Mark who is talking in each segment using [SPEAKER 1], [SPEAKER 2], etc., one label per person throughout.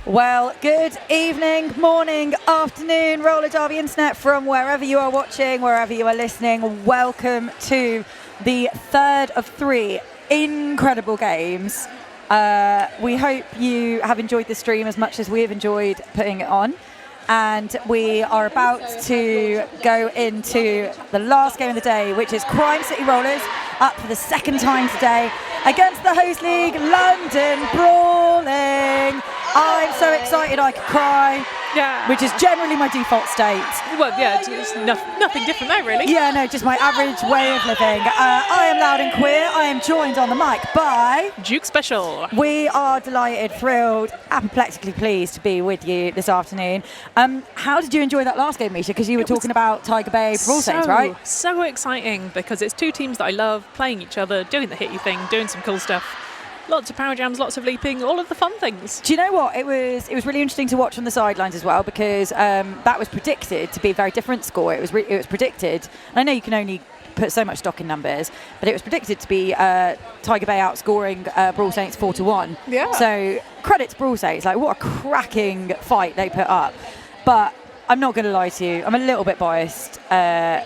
[SPEAKER 1] Well, good evening, morning, afternoon, Roller Derby Internet from wherever you are watching, wherever you are listening. Welcome to the third of three incredible games. We hope you have enjoyed the stream as much as we have enjoyed putting it on. And we are about to go into the last game of the day, which is Crime City Rollers, up for the second time today against the host league, London Brawling. I'm so excited I could cry.
[SPEAKER 2] Yeah.
[SPEAKER 1] Which is generally my default state.
[SPEAKER 2] Well, yeah, it's nothing different there, really.
[SPEAKER 1] Yeah, no, just my average way of living. I am loud and queer. I am joined on the mic by
[SPEAKER 2] Duke Special.
[SPEAKER 1] We are delighted, thrilled, apoplectically pleased to be with you this afternoon. How did you enjoy that last game, Misha? Because you were talking about Tiger Bay Brawl Saints, right?
[SPEAKER 2] So exciting, because it's two teams that I love, playing each other, doing the hitty thing, doing some cool stuff. Lots of power jams, lots of leaping, all of the fun things.
[SPEAKER 1] Do you know what? It was really interesting to watch on the sidelines as well, because that was predicted to be a very different score. It was predicted, and I know you can only put so much stock in numbers, but it was predicted to be Tiger Bay outscoring Brawl Saints 4-1.
[SPEAKER 2] Yeah.
[SPEAKER 1] So credit to Brawl Saints, like what a cracking fight they put up. But I'm not going to lie to you, I'm a little bit biased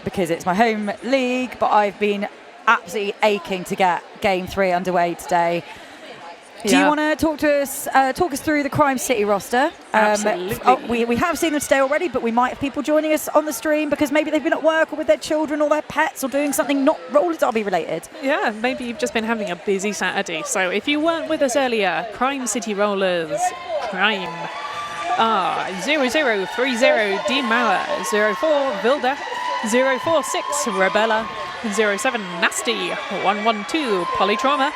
[SPEAKER 1] because it's my home league, but I've been absolutely aching to get Game 3 underway today. Do you want to talk us through the Crime City roster?
[SPEAKER 2] Absolutely.
[SPEAKER 1] We have seen them today already, but we might have people joining us on the stream because maybe they've been at work or with their children or their pets or doing something not roller derby related.
[SPEAKER 2] Yeah, maybe you've just been having a busy Saturday. So if you weren't with us earlier, Crime City Rollers, Crime. 0030 D Mauer, 04 Vilda, 046 Rebella, 07 Nasty, 112 Polytrauma,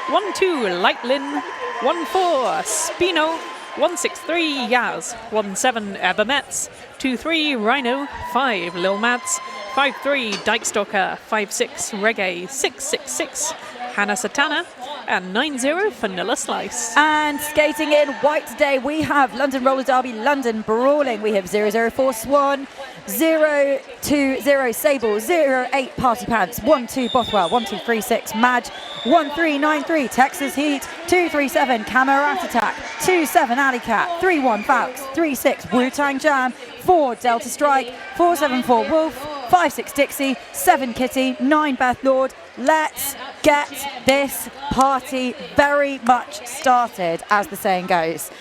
[SPEAKER 2] 12 Lightlin, 14 Spino, 163 Yaz, 17 Abermets, 23 Rhino, 5 Lil Mads, 53 Dykestalker, 56 Reggae, 666 Hannah Satana, and 90 Vanilla Slice.
[SPEAKER 1] And skating in white today, we have London Roller Derby, London Brawling. We have 004 Swan, 020 Sable, 08 Party Pants, 12 Bothwell, 1236 Madge, 1393 Texas Heat, 237 Camerat Attack, 27 Alley Cat, 31 Falx, 36 Wu-Tang Jam, 4 Delta Strike, 474 Wolf, 56 Dixie, 7 Kitty, 9 Beth Lord. Let's get this party very much started, as the saying goes.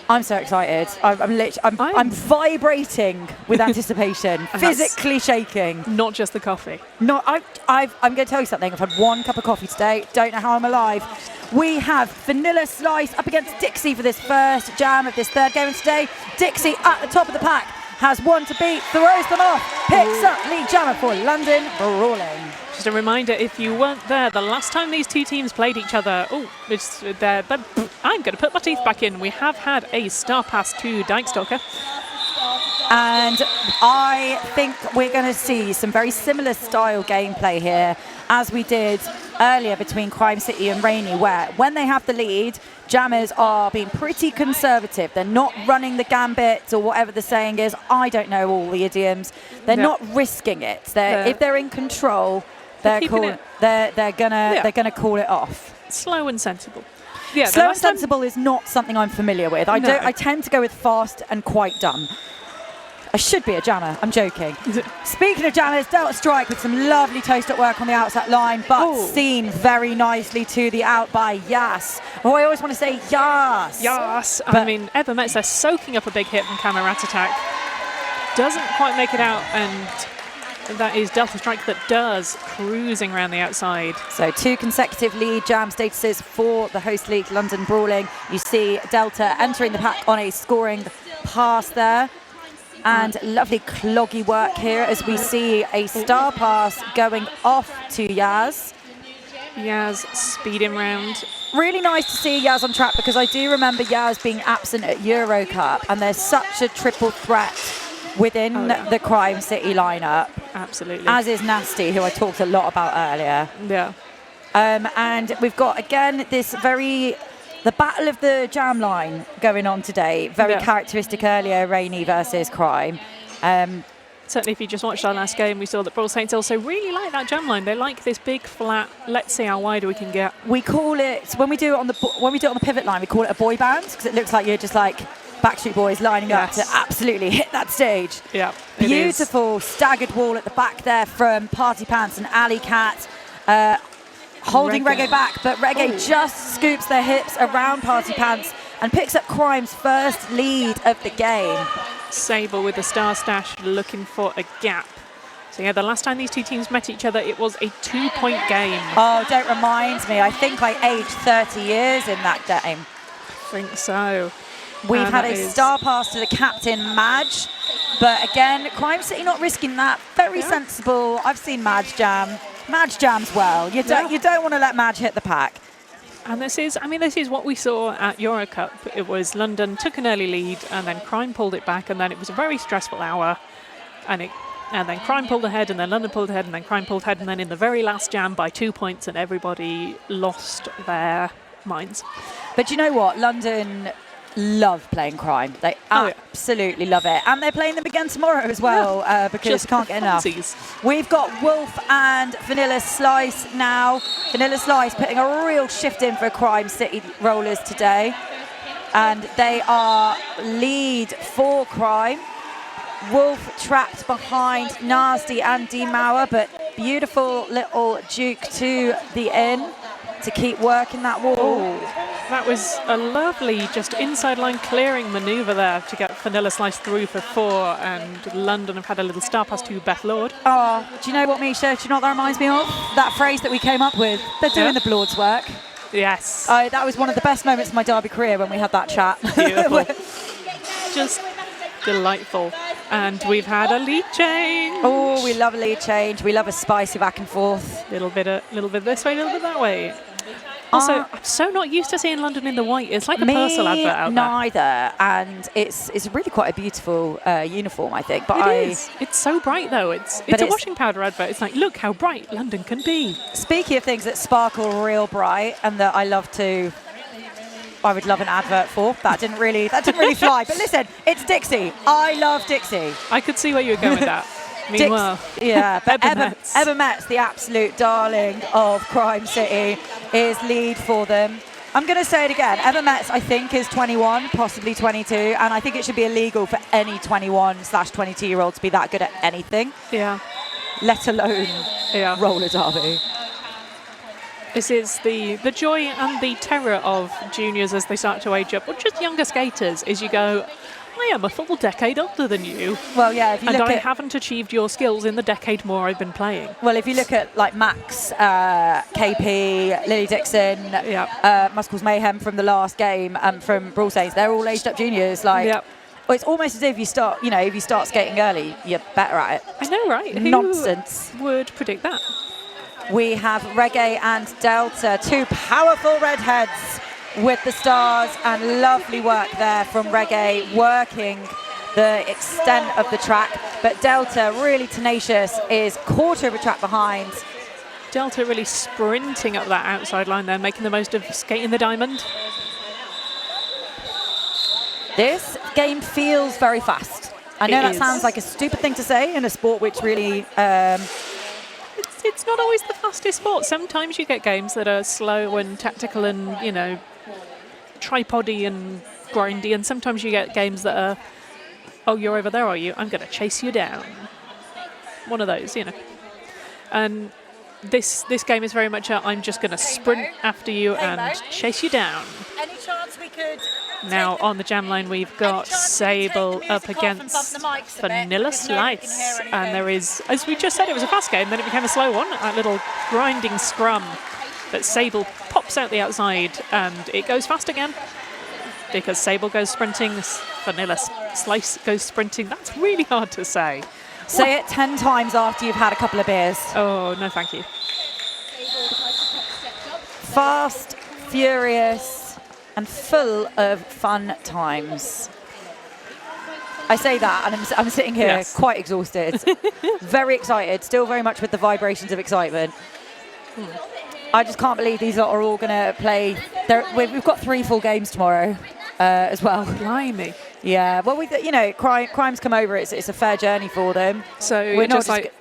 [SPEAKER 1] I'm so excited. I'm vibrating with anticipation, physically shaking.
[SPEAKER 2] Not just the coffee.
[SPEAKER 1] No, I'm going to tell you something. I've had one cup of coffee today. Don't know how I'm alive. We have Vanilla Slice up against Dixie for this first jam of this third game of today. Dixie at the top of the pack, has one to beat, throws them off, picks up lead jammer for London Brawling.
[SPEAKER 2] Just a reminder, if you weren't there, the last time these two teams played each other, I'm going to put my teeth back in. We have had a star pass to Dykestalker.
[SPEAKER 1] And I think we're going to see some very similar style gameplay here as we did earlier between Crime City and Rainy, where when they have the lead, jammers are being pretty conservative. They're not running the gambit or whatever the saying is. I don't know all the idioms. They're not risking it. If they're in control, they're gonna call it off.
[SPEAKER 2] Slow and sensible. Yeah,
[SPEAKER 1] slow and sensible is not something I'm familiar with. I tend to go with fast and quite dumb. I should be a jammer. I'm joking. Speaking of jammers, Delta Strike with some lovely toast-up work on the outside line, but seen very nicely to the out by Yas. Oh, I always want to say Yas.
[SPEAKER 2] Yas. I mean, Evermets, they're soaking up a big hit from Camerat Attack. Doesn't quite make it out, and that is Delta Strike that does, cruising around the outside.
[SPEAKER 1] So 2 consecutive lead jam statuses for the host league, London Brawling. You see Delta entering the pack on a scoring pass there. And lovely cloggy work here as we see a star pass going off to Yaz.
[SPEAKER 2] Yaz speeding round.
[SPEAKER 1] Really nice to see Yaz on track, because I do remember Yaz being absent at Euro Cup, and there's such a triple threat within the Crime City lineup.
[SPEAKER 2] Absolutely.
[SPEAKER 1] As is Nasty, who I talked a lot about earlier.
[SPEAKER 2] Yeah.
[SPEAKER 1] And we've got, again, the battle of the jam line going on today. Very characteristic earlier, Rainy versus Crime.
[SPEAKER 2] Certainly, if you just watched our last game, we saw that Brawl Saints also really like that jam line. They like this big, flat, let's see how wide we can get.
[SPEAKER 1] We call it, when we do it on the pivot line, we call it a boy band, because it looks like you're just like Backstreet Boys lining up to absolutely hit that stage.
[SPEAKER 2] Yeah,
[SPEAKER 1] beautiful staggered wall at the back there from Party Pants and Alley Cat. Holding Reggae back, but Reggae just scoops their hips around Party Pants and picks up Crime's first lead of the game.
[SPEAKER 2] Sable with the Star Stash looking for a gap. So yeah, the last time these two teams met each other, it was a 2-point game.
[SPEAKER 1] Oh, don't remind me. I think I aged 30 years in that game.
[SPEAKER 2] I think so.
[SPEAKER 1] We've had a star pass to the captain, Madge. But again, Crime City not risking that. Very sensible. I've seen Madge jam. Madge jams well. You don't want to let Madge hit the pack.
[SPEAKER 2] And this is what we saw at Eurocup. It was London took an early lead, and then Crime pulled it back, and then it was a very stressful hour. And then Crime pulled ahead, and then London pulled ahead, and then Crime pulled ahead, and then in the very last jam by 2 points, and everybody lost their minds.
[SPEAKER 1] But you know what? London love playing Crime. They absolutely love it. And they're playing them again tomorrow as well, because
[SPEAKER 2] Just
[SPEAKER 1] can't get enough.
[SPEAKER 2] funsies.
[SPEAKER 1] We've got Wolf and Vanilla Slice now. Vanilla Slice putting a real shift in for Crime City Rollers today. And they are lead for Crime. Wolf trapped behind Nasty and D-Mauer, but beautiful little juke to the in to keep working that wall.
[SPEAKER 2] That was a lovely just inside line clearing manoeuvre there to get Vanilla Slice through for 4, and London have had a little star pass to Beth Lord.
[SPEAKER 1] Oh, do you know what, Misha? Do you know what that reminds me of? That phrase that we came up with. They're doing the Lord's work.
[SPEAKER 2] Yes.
[SPEAKER 1] That was one of the best moments of my Derby career when we had that chat.
[SPEAKER 2] Beautiful. Just delightful. And we've had a lead change.
[SPEAKER 1] Oh, we love a lead change. We love a spicy back and forth.
[SPEAKER 2] Little bit this way, a little bit that way. Also, I'm so not used to seeing London in the white. It's like a Purcell advert out
[SPEAKER 1] neither. And it's really quite a beautiful uniform, I think. But
[SPEAKER 2] it is. It's so bright, though. It's a washing powder advert. It's like, look how bright London can be.
[SPEAKER 1] Speaking of things that sparkle real bright and that I would love an advert for. That didn't really fly. But listen, it's Dixie. I love Dixie.
[SPEAKER 2] I could see where you were going with that. Meanwhile,
[SPEAKER 1] but Ebba Metz, the absolute darling of Crime City, is lead for them. I'm going to say it again. Ebba Metz, I think, is 21, possibly 22, and I think it should be illegal for any 21/22-year-old to be that good at anything.
[SPEAKER 2] Yeah.
[SPEAKER 1] Let alone roller derby.
[SPEAKER 2] This is the joy and the terror of juniors as they start to age up, or just younger skaters, is you go, I am a full decade older than you.
[SPEAKER 1] Well, yeah, if you look
[SPEAKER 2] I haven't achieved your skills in the decade more I've been playing.
[SPEAKER 1] Well, if you look at like Max, KP, Lily Dixon, Muscles Mayhem from the last game, and from Brawl Saints, they're all aged up juniors. Like, well, it's almost as if you start skating early, you're better at it.
[SPEAKER 2] I know, right?
[SPEAKER 1] Nonsense.
[SPEAKER 2] Who would predict that?
[SPEAKER 1] We have Reggae and Delta, two powerful redheads with the stars, and lovely work there from Reggae, working the extent of the track. But Delta, really tenacious, is quarter of a track behind.
[SPEAKER 2] Delta really sprinting up that outside line there, making the most of skating the diamond.
[SPEAKER 1] This game feels very fast. I know that sounds like a stupid thing to say in a sport which really...
[SPEAKER 2] It's not always the fastest sport. Sometimes you get games that are slow and tactical and, tripoddy and grindy, and sometimes you get games that are, oh, you're over there, are you? I'm going to chase you down. One of those, And this game is very much I'm just going to sprint after you and chase you down.
[SPEAKER 1] Any chance we could...
[SPEAKER 2] Now on the jam line we've got Sable up against Vanilla Slice, and there is, as we just said, it was a fast game, then it became a slow one, a little grinding scrum, but Sable pops out the outside and it goes fast again because Sable goes sprinting, Vanilla Slice goes sprinting. That's really hard to say.
[SPEAKER 1] Say it 10 times after you've had a couple of beers.
[SPEAKER 2] Oh, no thank you.
[SPEAKER 1] Fast, furious, and full of fun times. I say that, and I'm sitting here quite exhausted, very excited, still very much with the vibrations of excitement. I just can't believe these lot are all going to play. We've got 3 full games tomorrow as well.
[SPEAKER 2] Blimey.
[SPEAKER 1] Yeah, well, Crime's come over. It's a fair journey for them.
[SPEAKER 2] So
[SPEAKER 1] We're not
[SPEAKER 2] just like,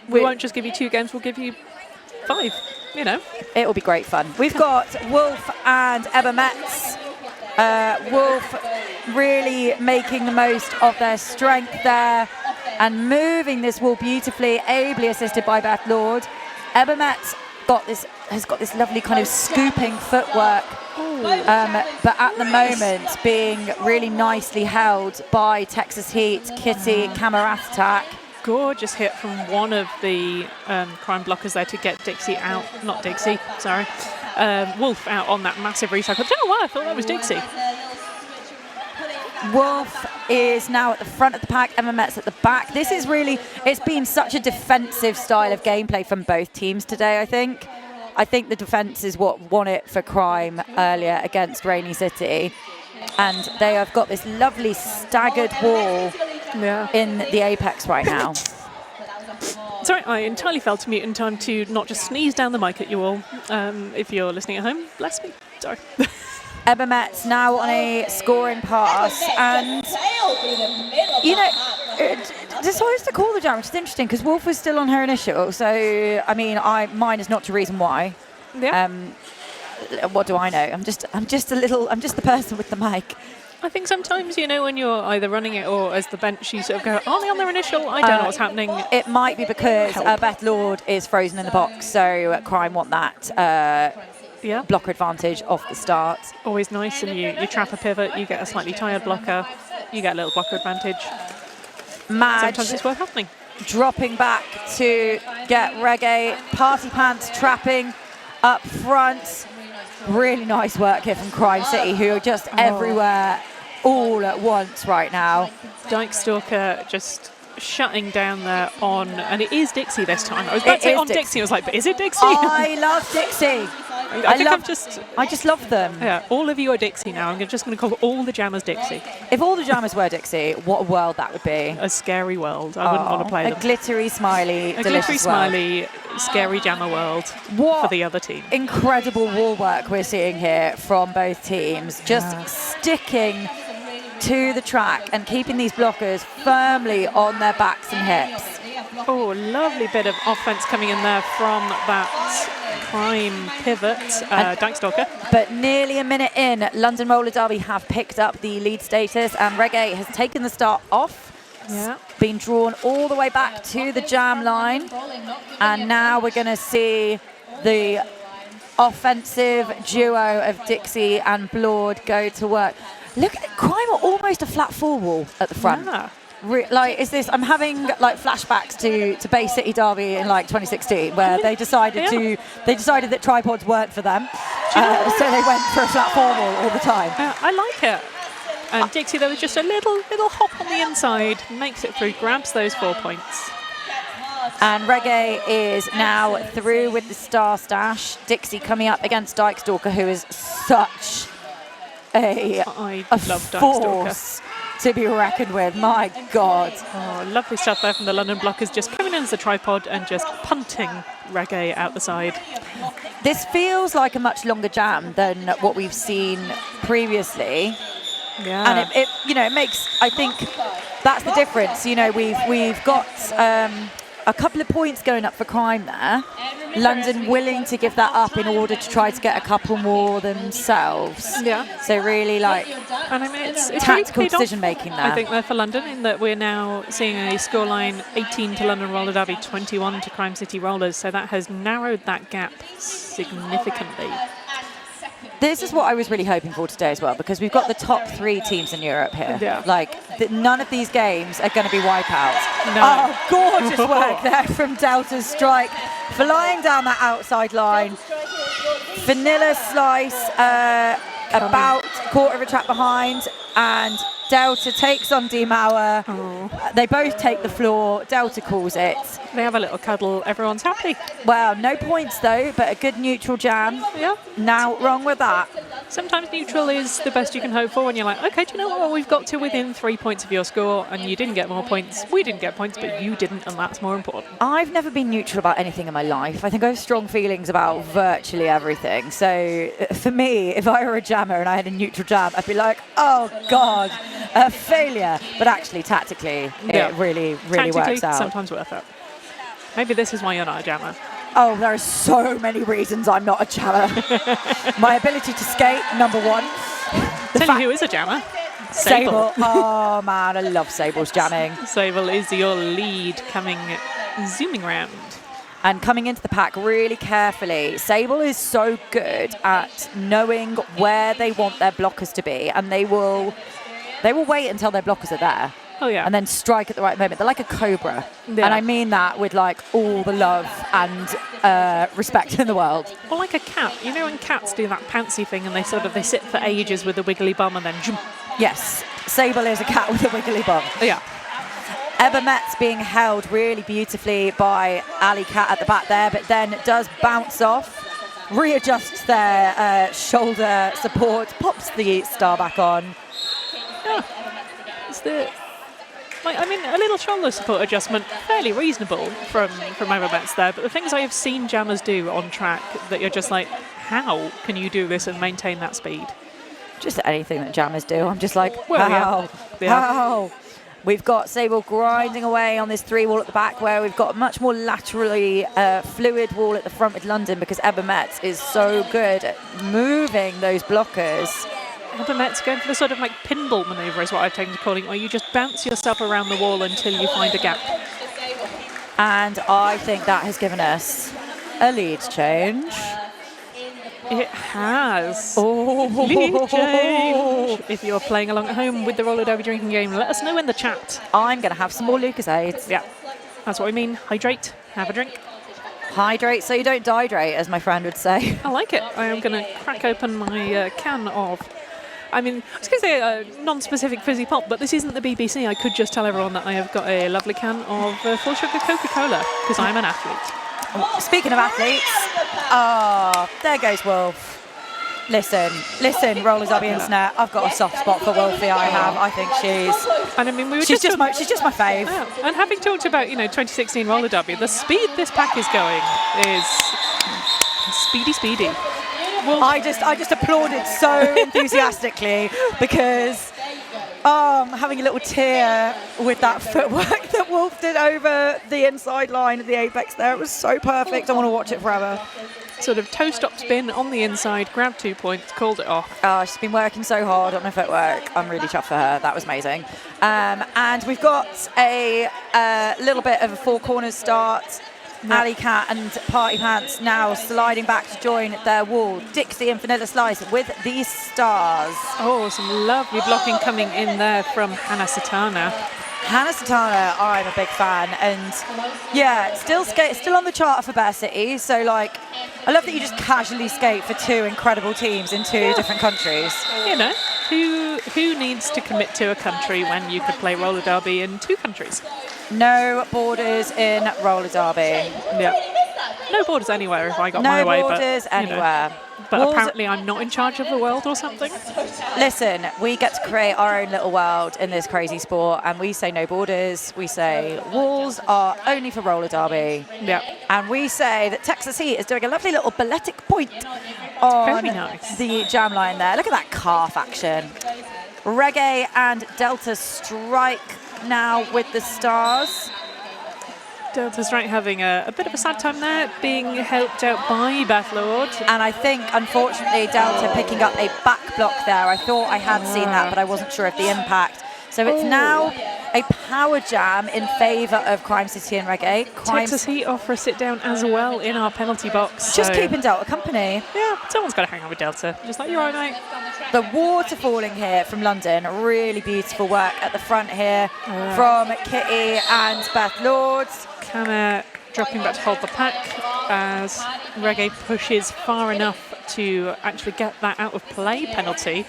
[SPEAKER 2] we won't just give you 2 games, we'll give you 5,
[SPEAKER 1] It will be great fun. We've got Wolf and Emma Metz. Wolf really making the most of their strength there and moving this wall beautifully, ably assisted by Beth Lord. Emma Metz has got this lovely kind of scooping footwork, but at the moment being really nicely held by Texas Heat, Kitty, Kamarath attack.
[SPEAKER 2] Gorgeous hit from one of the Crime blockers there to get Dixie out. Not Dixie, sorry. Wolf out on that massive recycle. I don't know why I thought that was Dixie.
[SPEAKER 1] Wolf is now at the front of the pack, Emma Metz at the back. This is really, it's been such a defensive style of gameplay from both teams today, I think. I think the defence is what won it for Crime earlier against Rainy City. And they have got this lovely staggered wall in the apex right now.
[SPEAKER 2] Sorry, I entirely failed to mute in time to not just sneeze down the mic at you all. If you're listening at home, bless me. Sorry.
[SPEAKER 1] Emma Metz now on a scoring pass, and decides to call the jam, which is interesting because Wolf was still on her initial. So I mean, mine is not to reason why.
[SPEAKER 2] Yeah.
[SPEAKER 1] What do I know? I'm just the person with the mic.
[SPEAKER 2] I think sometimes, when you're either running it or as the bench, you sort of go, are they on their initial? I don't know what's happening.
[SPEAKER 1] It might be because Beth Lord is frozen in the box, so Crime want that blocker advantage off the start.
[SPEAKER 2] Always nice, and you trap a pivot, you get a slightly tired blocker, you get a little blocker advantage.
[SPEAKER 1] Madge
[SPEAKER 2] sometimes it's worth happening.
[SPEAKER 1] Dropping back to get Reggae. Party Pants trapping up front. Really nice work here from Crime City, who are just everywhere all at once right now.
[SPEAKER 2] Dyke Stalker just shutting down there on, and it is Dixie this time. I was about to say on Dixie. I was like, but is it Dixie?
[SPEAKER 1] I love Dixie. I just love them.
[SPEAKER 2] Yeah, all of you are Dixie now. I'm just going to call all the jammers Dixie.
[SPEAKER 1] If all the jammers were Dixie, what a world that would be.
[SPEAKER 2] A scary world. I wouldn't want to play them.
[SPEAKER 1] A glittery, smiley, delicious
[SPEAKER 2] smiley, scary jammer world for the other team.
[SPEAKER 1] Incredible wall work we're seeing here from both teams. Just sticking to the track and keeping these blockers firmly on their backs and hips.
[SPEAKER 2] Oh, lovely bit of offense coming in there from that Crime pivot, Dyke Stalker.
[SPEAKER 1] But nearly a minute in, London Roller Derby have picked up the lead status, and Reggae has taken the start off. Yeah. Been drawn all the way back to the jam line, and now we're going to see the offensive duo of Dixie and Blord go to work. Look at Crime are almost a flat 4 wall at the front. Yeah. I'm having flashbacks to Bay City Derby in 2016, where they decided that tripods weren't for them, so they went for a flat 4 wall all the time.
[SPEAKER 2] I like it. And Dixie, there was just a little hop on the inside, makes it through, grabs those 4 points.
[SPEAKER 1] And Reggae is now through with the Star Stash. Dixie coming up against Dyke Stalker, who is such a force to be reckoned with. My God.
[SPEAKER 2] Oh, lovely stuff there from the London blockers, just coming in as a tripod and just punting Reggae out the side.
[SPEAKER 1] This feels like a much longer jam than what we've seen previously. Yeah. And it makes, I think that's the difference. We've got a couple of points going up for Crime there. London willing to give that up in order to try to get a couple more themselves. Yeah. So really
[SPEAKER 2] and I mean, it's
[SPEAKER 1] tactical
[SPEAKER 2] really
[SPEAKER 1] decision making there.
[SPEAKER 2] I think there for London, in that we're now seeing a scoreline 18 to London Roller Derby, 21 to Crime City Rollers. So that has narrowed that gap significantly.
[SPEAKER 1] This is what I was really hoping for today as well, because we've got the top 3 teams in Europe here. Yeah. None of these games are going to be wipeouts. No. Oh, gorgeous work there from Delta's strike, flying down that outside line. Vanilla Slice about a quarter of a track behind, and Delta takes on D Mauer. Oh. They both take the floor. Delta calls it.
[SPEAKER 2] They have a little cuddle. Everyone's happy.
[SPEAKER 1] Well, no points though, but a good neutral jam. Yeah. Now, wrong with that.
[SPEAKER 2] Sometimes neutral is the best you can hope for when you're like, okay, do you know what? We've got to within 3 points of your score, and you didn't get more points. We didn't get points, but you didn't, and that's more important.
[SPEAKER 1] I've never been neutral about anything in my life. I think I have strong feelings about virtually everything. So for me, if I were a jammer and I had a neutral jam, I'd be like, oh God, a failure. But actually, tactically, it really works out.
[SPEAKER 2] Sometimes worth it. Maybe this is why you're not a jammer.
[SPEAKER 1] Oh, there are so many reasons I'm not a jammer. My ability to skate, number one.
[SPEAKER 2] Tell you who is a jammer.
[SPEAKER 1] Sable. Oh, man, I love Sable's jamming.
[SPEAKER 2] Sable is your lead zooming round.
[SPEAKER 1] And coming into the pack really carefully. Sable is so good at knowing where they want their blockers to be, and they will wait until their blockers are there.
[SPEAKER 2] Oh, yeah.
[SPEAKER 1] And then strike at the right moment. They're like a cobra.
[SPEAKER 2] Yeah.
[SPEAKER 1] And I mean that with like all the love and respect in the world.
[SPEAKER 2] Or like a cat. You know when cats do that pouncy thing and they sit for ages with a wiggly bum and then jump.
[SPEAKER 1] Yes. Sable is a cat with a wiggly bum.
[SPEAKER 2] Yeah.
[SPEAKER 1] Ebba Metz being held really beautifully by Ali Cat at the back there, but then does bounce off, readjusts their shoulder support, pops the star back on.
[SPEAKER 2] Yeah. A little shoulder support adjustment, fairly reasonable from Ebba Metz there, but the things I have seen jammers do on track that you're just like, how can you do this and maintain that speed?
[SPEAKER 1] Just anything that jammers do. I'm just like,
[SPEAKER 2] well,
[SPEAKER 1] how?
[SPEAKER 2] Yeah.
[SPEAKER 1] How? We've got Sable grinding away on this 3 wall at the back, where we've got a much more laterally fluid wall at the front with London, because Ebba Metz is so good at moving those blockers.
[SPEAKER 2] Ebba Metz going for the sort of like pinball manoeuvre is what I've taken to calling it, where you just bounce yourself around the wall until you find a gap.
[SPEAKER 1] And I think that has given us a lead change.
[SPEAKER 2] It has.
[SPEAKER 1] Oh,
[SPEAKER 2] lead change. If you're playing along at home with the roller derby drinking game, let us know in the chat.
[SPEAKER 1] I'm going to have some more Lucasades.
[SPEAKER 2] Yeah, that's what I mean. Hydrate, have a drink.
[SPEAKER 1] Hydrate so you don't dehydrate, as my friend would say.
[SPEAKER 2] I like it. I am going to crack open my can of... I was going to say a non-specific fizzy pop, but this isn't the BBC. I could just tell everyone that I have got a lovely can of full sugar Coca-Cola, because I'm an athlete.
[SPEAKER 1] Speaking of athletes, there goes Wolf. Listen, Roller Derby Internet. I've got a soft spot for Wolfie. I think she's.
[SPEAKER 2] And I mean,
[SPEAKER 1] she's just my fave.
[SPEAKER 2] Yeah. And having talked about 2016 roller derby, the speed this pack is going is speedy. Wolf.
[SPEAKER 1] I just applauded so enthusiastically because I'm having a little tear with that footwork that Wolf did over the inside line of the apex there. It was so perfect. I want to watch it forever.
[SPEAKER 2] Sort of toe-stop spin on the inside, grabbed 2 points, called it off.
[SPEAKER 1] She's been working so hard on her footwork. I'm really chuffed for her. That was amazing. And we've got a little bit of a 4 corners start. Alley Cat and Party Pants now sliding back to join their wall. Dixie and Vanilla Slice with these stars.
[SPEAKER 2] Oh, some lovely blocking coming in there from Hannah Satana.
[SPEAKER 1] Hannah Satana, I'm a big fan, and yeah, still on the chart for Bear City. So like, I love that you just casually skate for 2 incredible teams in 2 different countries.
[SPEAKER 2] You know, who needs to commit to a country when you could play roller derby in 2 countries?
[SPEAKER 1] No borders in roller derby.
[SPEAKER 2] Yeah. No borders anywhere if I got my way.
[SPEAKER 1] No borders anywhere.
[SPEAKER 2] But apparently I'm not in charge of the world or something.
[SPEAKER 1] Listen, we get to create our own little world in this crazy sport, and we say no borders. We say walls are only for roller derby.
[SPEAKER 2] Yeah.
[SPEAKER 1] And we say that Texas Heat is doing a lovely little balletic point on the jam line there. Look at that calf action. Reggae and Delta strike now with the stars.
[SPEAKER 2] Delta's right having a bit of a sad time there, being helped out by Beth Lord.
[SPEAKER 1] And I think, unfortunately, Delta picking up a back block there. I thought I had seen that, but I wasn't sure of the impact. So it's now a power jam in favour of Crime City and Reggae.
[SPEAKER 2] Texas Heat off for a sit down as well in our penalty box.
[SPEAKER 1] Just keeping Delta company.
[SPEAKER 2] Yeah, someone's got to hang on with Delta. Just like, you're right, mate.
[SPEAKER 1] The water falling here from London. Really beautiful work at the front here from Kitty and Beth Lords.
[SPEAKER 2] Canna dropping back to hold the pack as Reggae pushes far enough to actually get that out of play penalty.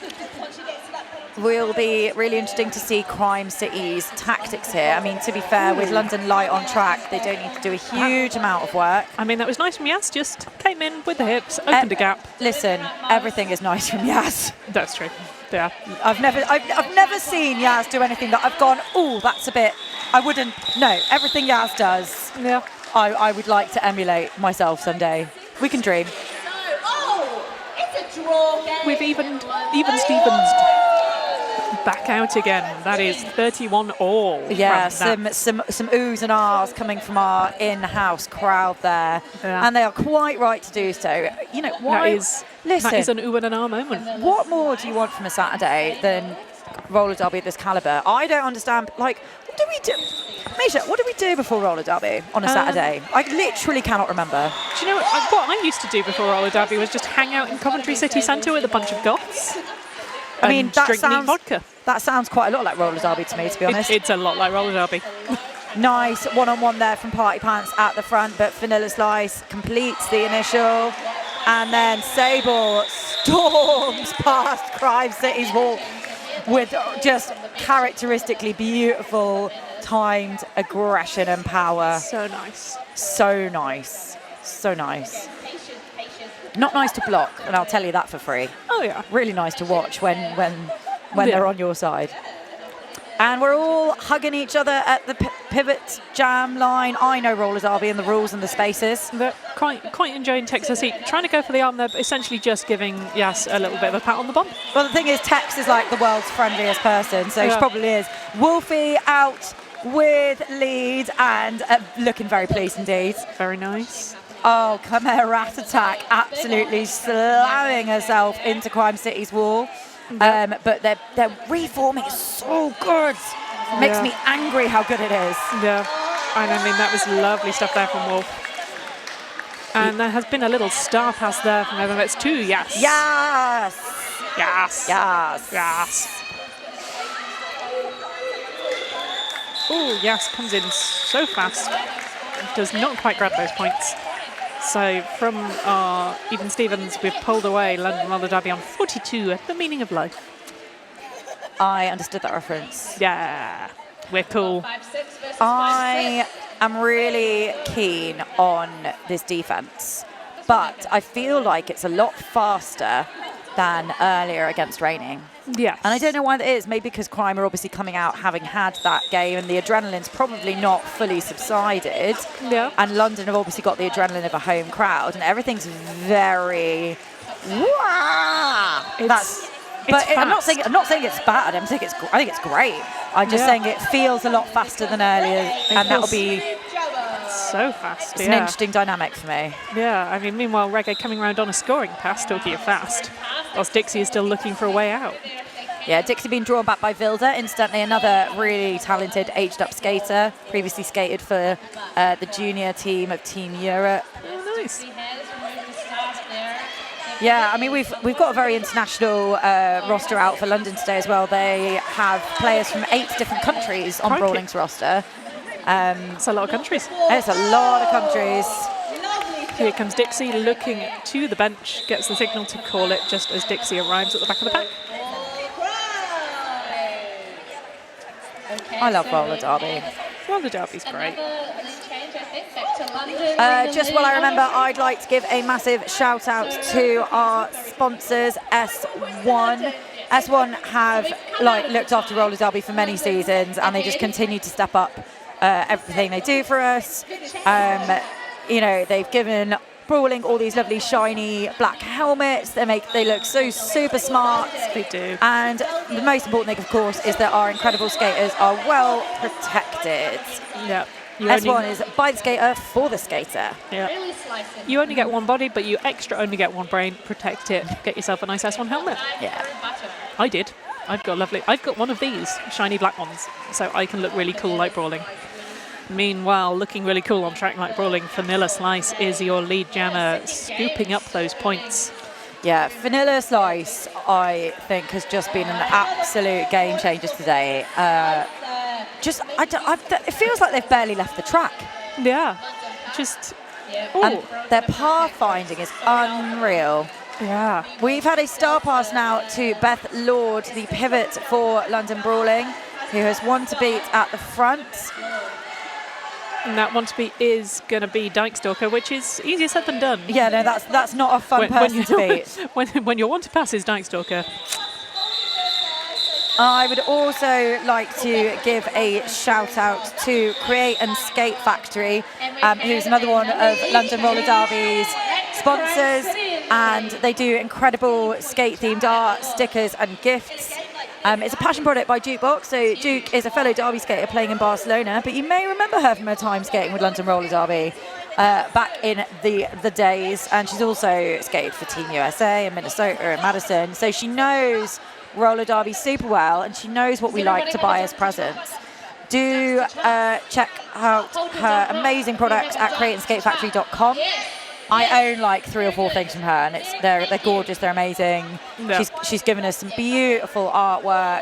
[SPEAKER 1] Will be really interesting to see Crime City's tactics here. I mean, to be fair, with London light on track, they don't need to do a huge amount of work.
[SPEAKER 2] I mean, that was nice from Yas, just came in with the hips, opened a gap.
[SPEAKER 1] Listen, everything is nice from Yas.
[SPEAKER 2] That's true. Yeah.
[SPEAKER 1] I've never seen Yas do anything that I've gone, oh, that's a bit, I wouldn't, no, everything Yas does,
[SPEAKER 2] yeah.
[SPEAKER 1] I would like to emulate myself someday. We can dream.
[SPEAKER 2] We've even Stevens. back out again. That is 31 all.
[SPEAKER 1] Yeah,
[SPEAKER 2] from
[SPEAKER 1] some oohs and ahs coming from our in-house crowd there,
[SPEAKER 2] Yeah.
[SPEAKER 1] and they are quite right to do so. You know, why?
[SPEAKER 2] that is an ooh and an ah moment.
[SPEAKER 1] What more do you want from a Saturday than roller derby at this calibre? I don't understand. Like, what do we do? Misha, what do we do before roller derby on a Saturday? I literally cannot remember.
[SPEAKER 2] Do you know what I used to do before roller derby was just hang out in Coventry City Centre with a bunch of goths.
[SPEAKER 1] I mean, that
[SPEAKER 2] drink neat vodka.
[SPEAKER 1] That sounds quite a lot like roller derby to me, to be honest.
[SPEAKER 2] It's a lot like roller derby.
[SPEAKER 1] Nice one-on-one there from Party Pants at the front, but Vanilla Slice completes the initial. And then Sable storms past Crime City's wall with just characteristically beautiful timed aggression and power.
[SPEAKER 2] So nice.
[SPEAKER 1] So nice. So nice. Not nice to block, and I'll tell you that for free.
[SPEAKER 2] Oh, yeah.
[SPEAKER 1] Really nice to watch when they're on your side. And we're all hugging each other at the pivot jam line. I know roller derby and the rules and the spaces.
[SPEAKER 2] They're quite enjoying Texas Heat. Trying to go for the arm there, but essentially just giving Yas a little bit of a pat on the bum.
[SPEAKER 1] Well, the thing is, Tex is like the world's friendliest person, so she probably is. Wolfie out with lead and looking very pleased indeed.
[SPEAKER 2] Very nice.
[SPEAKER 1] Oh, Khmer Rat Attack absolutely slamming herself into Crime City's wall. But their reforming is so good. Makes me angry how good it is.
[SPEAKER 2] Yeah, and I mean, that was lovely stuff there from Wolf. And there has been a little star pass there from Evan. It's 2, yes.
[SPEAKER 1] Yes.
[SPEAKER 2] Yes.
[SPEAKER 1] Yes.
[SPEAKER 2] Yes. Oh, yes, comes in so fast. Does not quite grab those points. So from our Even Stevens, we've pulled away London Roller Derby on 42, the meaning of life.
[SPEAKER 1] I understood that reference.
[SPEAKER 2] Yeah, we're cool.
[SPEAKER 1] I am really keen on this defense, but I feel like it's a lot faster than earlier against Raining.
[SPEAKER 2] Yeah.
[SPEAKER 1] And I don't know why that is. Maybe because Crime are obviously coming out having had that game and the adrenaline's probably not fully subsided.
[SPEAKER 2] Yeah.
[SPEAKER 1] And London have obviously got the adrenaline of a home crowd and everything's very... I'm not saying it's bad. I think it's great. I'm just saying it feels a lot faster than earlier, and that'll be
[SPEAKER 2] so fast.
[SPEAKER 1] It's an interesting dynamic for me.
[SPEAKER 2] Yeah, I mean, meanwhile, Reggae coming around on a scoring pass, talking of fast, whilst Dixie is still looking for a way out.
[SPEAKER 1] Yeah, Dixie being drawn back by Vilda. Incidentally, another really talented aged-up skater, previously skated for the junior team of Team Europe.
[SPEAKER 2] Oh, nice.
[SPEAKER 1] Yeah, I mean, we've got a very international roster out for London today as well. They have players from 8 different countries on Brawling's roster.
[SPEAKER 2] It's a lot of countries.
[SPEAKER 1] It's a lot of countries.
[SPEAKER 2] Here comes Dixie looking to the bench, gets the signal to call it just as Dixie arrives at the back of the pack.
[SPEAKER 1] I love roller derby.
[SPEAKER 2] Roller derby's great.
[SPEAKER 1] Just while I remember, I'd like to give a massive shout out to our sponsors, S1. S1 have looked after roller derby for many seasons, and they just continue to step up everything they do for us. You know, they've given Brawling all these lovely shiny black helmets. They look so super smart.
[SPEAKER 2] They do.
[SPEAKER 1] And the most important thing, of course, is that our incredible skaters are well protected.
[SPEAKER 2] Yeah.
[SPEAKER 1] S1 is by the skater for the skater.
[SPEAKER 2] Yeah. You only get one body, but you extra only get one brain. Protect it. Get yourself a nice S1 helmet.
[SPEAKER 1] Yeah.
[SPEAKER 2] I did. I've got one of these shiny black ones, so I can look really cool like Brawling. Meanwhile, looking really cool on track like Brawling, Vanilla Slice is your lead jammer, scooping up those points.
[SPEAKER 1] Yeah, Vanilla Slice, I think, has just been an absolute game changer today. It feels like they've barely left the track.
[SPEAKER 2] Yeah,
[SPEAKER 1] and their pathfinding is unreal.
[SPEAKER 2] Yeah.
[SPEAKER 1] We've had a star pass now to Beth Lord, the pivot for London Brawling, who has one to beat at the front.
[SPEAKER 2] And that one to beat is going to be Dykestalker, which is easier said than done.
[SPEAKER 1] Yeah, no, that's not a fun person to beat.
[SPEAKER 2] When your one to pass is Dykestalker.
[SPEAKER 1] I would also like to give a shout out to Create and Skate Factory, who's another one of London Roller Derby's sponsors, and they do incredible skate themed art, stickers and gifts. It's a passion product by Jukebox. So Duke is a fellow Derby skater playing in Barcelona, but you may remember her from her time skating with London Roller Derby back in the days. And she's also skated for Team USA in Minnesota and Madison. So she knows roller derby super well, and she knows what we like to buy as presents. Do check out her amazing products at createandskatefactory.com. I own like 3 or 4 things from her, and they're gorgeous, they're amazing. Yeah. She's given us some beautiful artwork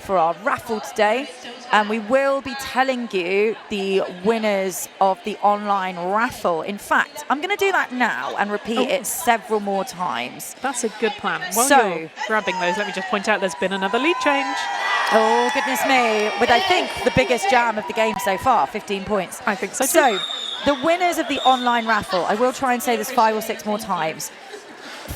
[SPEAKER 1] for our raffle today, and we will be telling you the winners of the online raffle. In fact, I'm going to do that now and repeat it several more times.
[SPEAKER 2] That's a good plan. While you're grabbing those, let me just point out there's been another lead change.
[SPEAKER 1] Oh, goodness me. With, I think, the biggest jam of the game so far, 15 points.
[SPEAKER 2] I think so too.
[SPEAKER 1] So, the winners of the online raffle, I will try and say this 5 or 6 more times.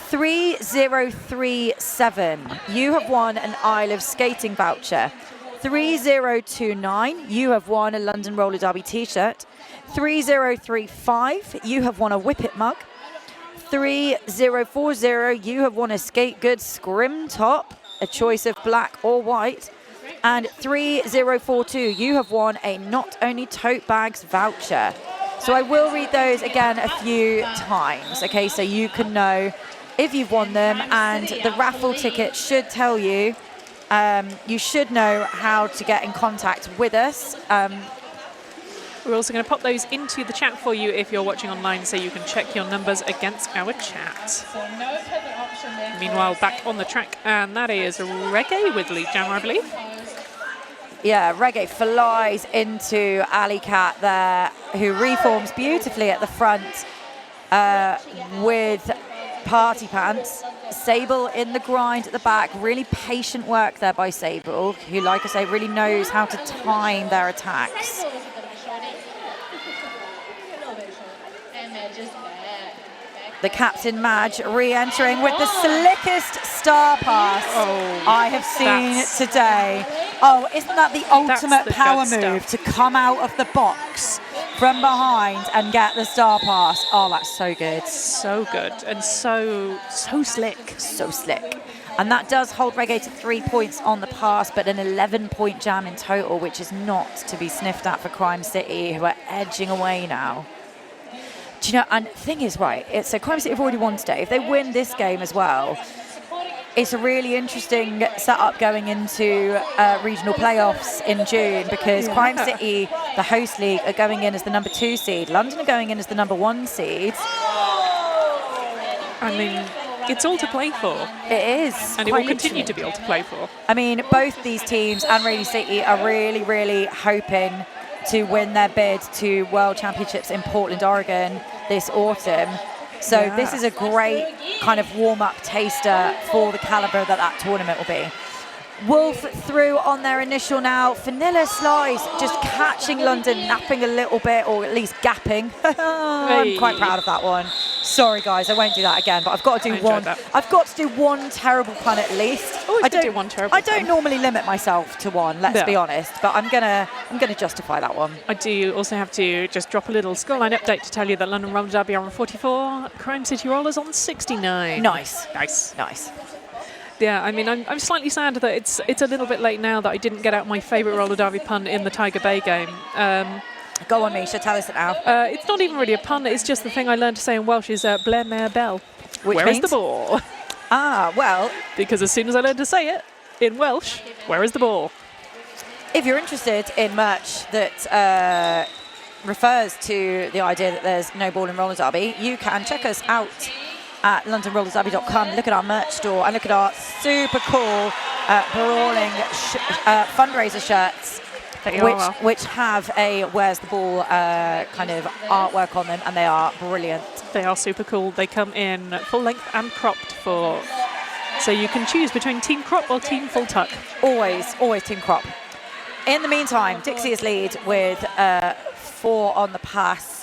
[SPEAKER 1] 3037, you have won an Isle of Skating voucher. 3029, you have won a London Roller Derby t-shirt. 3035, you have won a Whippet mug. 3040, you have won a Skate Good scrim top, a choice of black or white. And 3042, you have won a Not Only Tote Bags voucher. So I will read those again a few times, okay, so you can know if you've won them, and the raffle ticket should tell you, you should know how to get in contact with us.
[SPEAKER 2] We're also going to pop those into the chat for you if you're watching online, so you can check your numbers against our chat. Meanwhile, back on the track, and that is Reggae with lead jammer, I believe.
[SPEAKER 1] Yeah, Reggae flies into Alley Cat there, who reforms beautifully at the front with party pants. Sable in the grind at the back. Really patient work there by Sable, who, like I say, really knows how to time their attacks. The captain, Madge, re-entering with the slickest star pass I have seen today. Oh, isn't that the ultimate power move, to come out of the box from behind and get the star pass? Oh, that's so good.
[SPEAKER 2] So good, and so slick.
[SPEAKER 1] So slick. And that does hold Reggae to 3 points on the pass, but an 11-point jam in total, which is not to be sniffed at for Crime City, who are edging away now. Do you know, and the thing is, right, so Crime City have already won today. If they win this game as well, it's a really interesting setup going into regional playoffs in June, because Crime City, the host league, are going in as the number 2 seed. London are going in as the number 1 seed.
[SPEAKER 2] I mean, it's all to play for.
[SPEAKER 1] It is.
[SPEAKER 2] And it will continue to be all to play for.
[SPEAKER 1] I mean, both these teams and Raleigh City are really, really hoping to win their bid to World Championships in Portland, Oregon this autumn. So this is a great kind of warm-up taster for the calibre that tournament will be. Wolf through on their initial now. Vanilla Slice just catching London, napping a little bit, or at least gapping. I'm quite proud of that one. Sorry guys, I won't do that again, but I've got to do one. I've got to do one terrible pun at least.
[SPEAKER 2] I don't
[SPEAKER 1] normally limit myself to one, let's be honest, but I'm gonna justify that one.
[SPEAKER 2] I do also have to just drop a little scoreline update to tell you that London Roller Derby are on 44, Crime City Rollers on 69.
[SPEAKER 1] Nice. Yeah,
[SPEAKER 2] I mean, I'm slightly sad that it's a little bit late now that I didn't get out my favourite roller derby pun in the Tiger Bay game.
[SPEAKER 1] Go on, Misha, tell us it now.
[SPEAKER 2] It's not even really a pun, it's just the thing I learned to say in Welsh is Blair Mare Bell.
[SPEAKER 1] Where
[SPEAKER 2] is the ball?
[SPEAKER 1] Ah, well.
[SPEAKER 2] Because as soon as I learned to say it in Welsh, where is the ball?
[SPEAKER 1] If you're interested in merch that refers to the idea that there's no ball in roller derby, you can check us out at londonrollerderby.com. Look at our merch store and look at our super cool Brawling fundraiser shirts, which have a Where's the Ball kind of artwork on them, and they are brilliant.
[SPEAKER 2] They are super cool. They come in full length and cropped so you can choose between team crop or team full tuck.
[SPEAKER 1] Always team crop. In the meantime, Dixie is lead with 4 on the pass.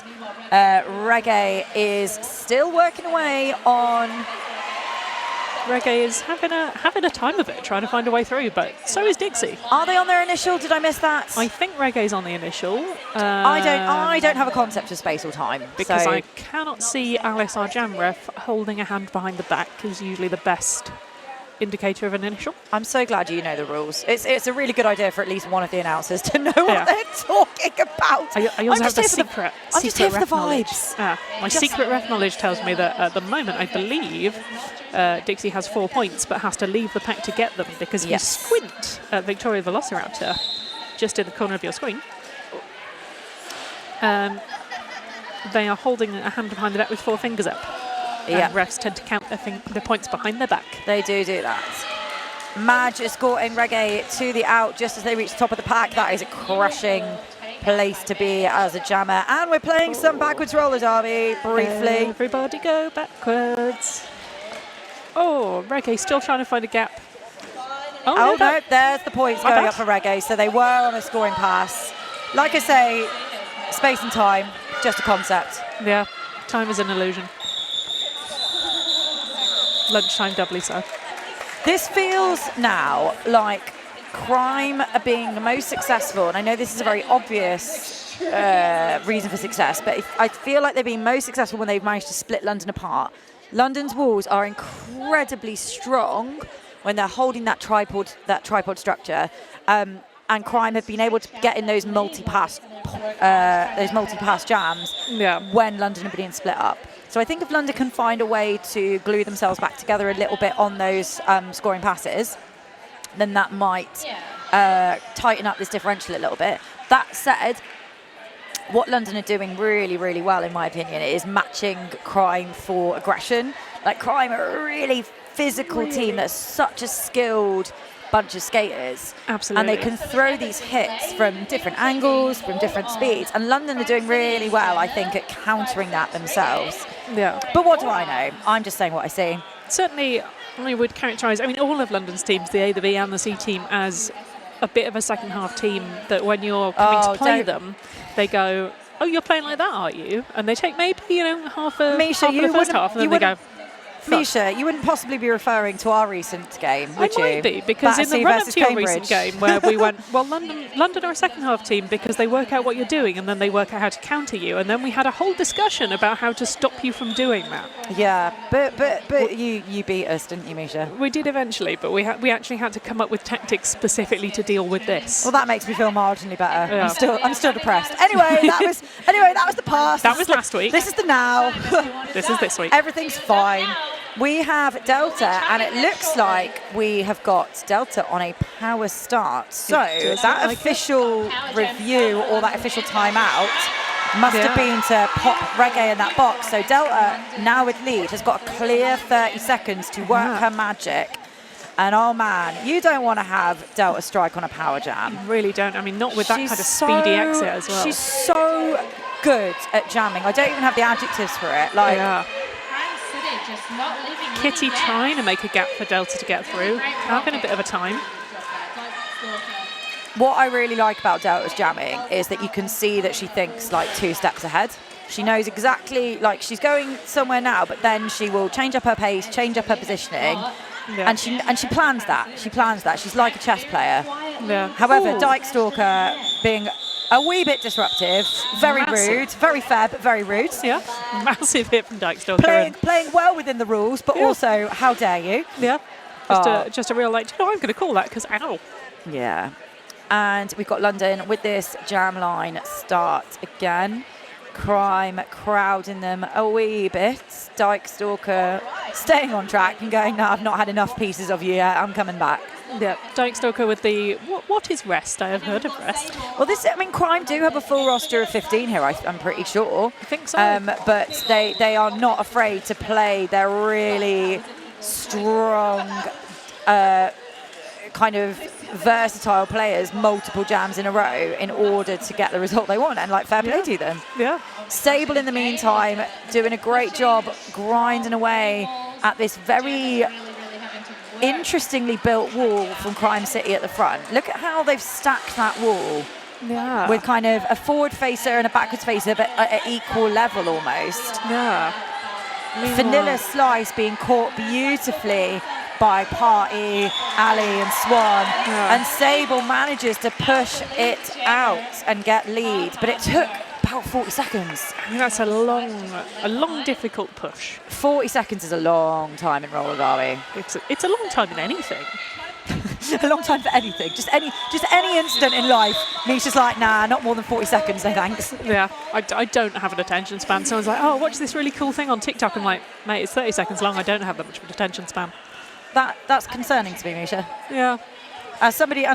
[SPEAKER 1] Reggae is still working away on.
[SPEAKER 2] Reggae is having a time of it, trying to find a way through, but so is Dixie.
[SPEAKER 1] Are they on their initial? Did I miss that?
[SPEAKER 2] I think Reggae's on the initial.
[SPEAKER 1] I don't have a concept of space or time.
[SPEAKER 2] Because I cannot see Alice, our jam ref, holding a hand behind the back is usually the best indicator of an initial.
[SPEAKER 1] I'm so glad you know the rules. It's a really good idea for at least one of the announcers to know what they're talking about.
[SPEAKER 2] I also have the secret
[SPEAKER 1] I'm just here for the
[SPEAKER 2] ref knowledge.
[SPEAKER 1] vibes.
[SPEAKER 2] My secret ref knowledge tells me that at the moment, I believe, Dixie has 4 points, but has to leave the pack to get them because if you squint at Victoria Velociraptor, just in the corner of your screen, they are holding a hand behind the back with 4 fingers up. And refs tend to count their points behind their back.
[SPEAKER 1] They do that. Madge escorting Reggae to the out just as they reach the top of the pack. That is a crushing place to be as a jammer. And we're playing some backwards roller derby briefly.
[SPEAKER 2] Everybody go backwards. Oh, Reggae still trying to find a gap.
[SPEAKER 1] Oh, no, there's the points going up for Reggae. So they were on a scoring pass. Like I say, space and time, just a concept.
[SPEAKER 2] Yeah, time is an illusion. Lunchtime doubly so.
[SPEAKER 1] This feels now like Crime are being the most successful, and I know this is a very obvious reason for success, but I feel like they've been most successful when they've managed to split London apart. London's walls are incredibly strong when they're holding that tripod structure, and Crime have been able to get in those multi-pass jams when London have been split up. So I think if London can find a way to glue themselves back together a little bit on those scoring passes, then that might tighten up this differential a little bit. That said, what London are doing really, really well, in my opinion, is matching Crime for aggression. Like, Crime are a really physical team that's such a skilled bunch of skaters.
[SPEAKER 2] Absolutely.
[SPEAKER 1] And they can throw these hits from different angles, from different speeds. And London are doing really well, I think, at countering that themselves.
[SPEAKER 2] Yeah.
[SPEAKER 1] But what do I know? I'm just saying what I see.
[SPEAKER 2] Certainly, I would characterise, all of London's teams, the A, the B and the C team, as a bit of a second half team that when you're coming to play them, they go, oh, you're playing like that, are you? And they take maybe, half of the first half, and then they go,
[SPEAKER 1] Misha, you wouldn't possibly be referring to our recent game, would you?
[SPEAKER 2] I might be, because in the run-up to your recent game where we went, well, London are a second-half team because they work out what you're doing and then they work out how to counter you, and then we had a whole discussion about how to stop you from doing that.
[SPEAKER 1] Yeah, but you beat us, didn't you, Misha?
[SPEAKER 2] We did eventually, but we actually had to come up with tactics specifically to deal with this.
[SPEAKER 1] Well, that makes me feel marginally better. Yeah. I'm still depressed. Anyway, that was the past.
[SPEAKER 2] That was last week.
[SPEAKER 1] This is the now.
[SPEAKER 2] This is this week.
[SPEAKER 1] Everything's fine. We have Delta, and it looks like we have got Delta on a power start. So that official review or that official timeout must have been to pop Reggae in that box. So Delta, now with lead, has got a clear 30 seconds to work her magic. And oh man, you don't want to have Delta strike on a power jam.
[SPEAKER 2] You really don't. Not with that kind of speedy exit as well.
[SPEAKER 1] She's so good at jamming. I don't even have the adjectives for it.
[SPEAKER 2] Kitty trying to make a gap for Delta to get through, having a bit of a time.
[SPEAKER 1] What I really like about Delta's jamming is that you can see that she thinks like 2 steps ahead. She knows exactly, like, she's going somewhere now, but then she will change up her pace, change up her positioning, and she plans that. She's like a chess player.
[SPEAKER 2] Yeah.
[SPEAKER 1] However, Dyke Stalker being a wee bit disruptive, very rude, very fair, but very rude.
[SPEAKER 2] Yeah, massive hit from Dyke Stalker.
[SPEAKER 1] Playing well within the rules, but also, how dare you?
[SPEAKER 2] Yeah, just a real, I'm going to call that because ow.
[SPEAKER 1] Yeah. And we've got London with this jam line start again. Crime crowding them a wee bit. Dyke Stalker staying on track and going, no, I've not had enough pieces of you yet, I'm coming back.
[SPEAKER 2] Yeah, Dyke Stalker with the, what is rest? I have heard of rest.
[SPEAKER 1] Well, Crime do have a full roster of 15 here, I'm pretty sure.
[SPEAKER 2] I think so.
[SPEAKER 1] But they are not afraid to play their really strong, kind of versatile players multiple jams in a row in order to get the result they want, and fair play to them.
[SPEAKER 2] Yeah.
[SPEAKER 1] Sable in the meantime doing a great job grinding away at this very interestingly built wall from Crime City at the front. Look at how they've stacked that wall.
[SPEAKER 2] Yeah.
[SPEAKER 1] With kind of a forward facer and a backwards facer, but at an equal level almost.
[SPEAKER 2] Yeah.
[SPEAKER 1] Vanilla Slice being caught beautifully by Party, Ali and Swan. And Sable manages to push it out and get lead. But it took about 40 seconds.
[SPEAKER 2] I mean, that's a long, difficult push.
[SPEAKER 1] 40 seconds is a long time in roller derby.
[SPEAKER 2] It's a long time in anything.
[SPEAKER 1] A long time for anything. Just any incident in life. Misha's like, nah, not more than 40 seconds, no thanks.
[SPEAKER 2] Yeah, I don't have an attention span. Someone's like, oh, watch this really cool thing on TikTok. I'm like, mate, it's 30 seconds long. I don't have that much of an attention span.
[SPEAKER 1] That's concerning to me, Misha.
[SPEAKER 2] Yeah.
[SPEAKER 1] As somebody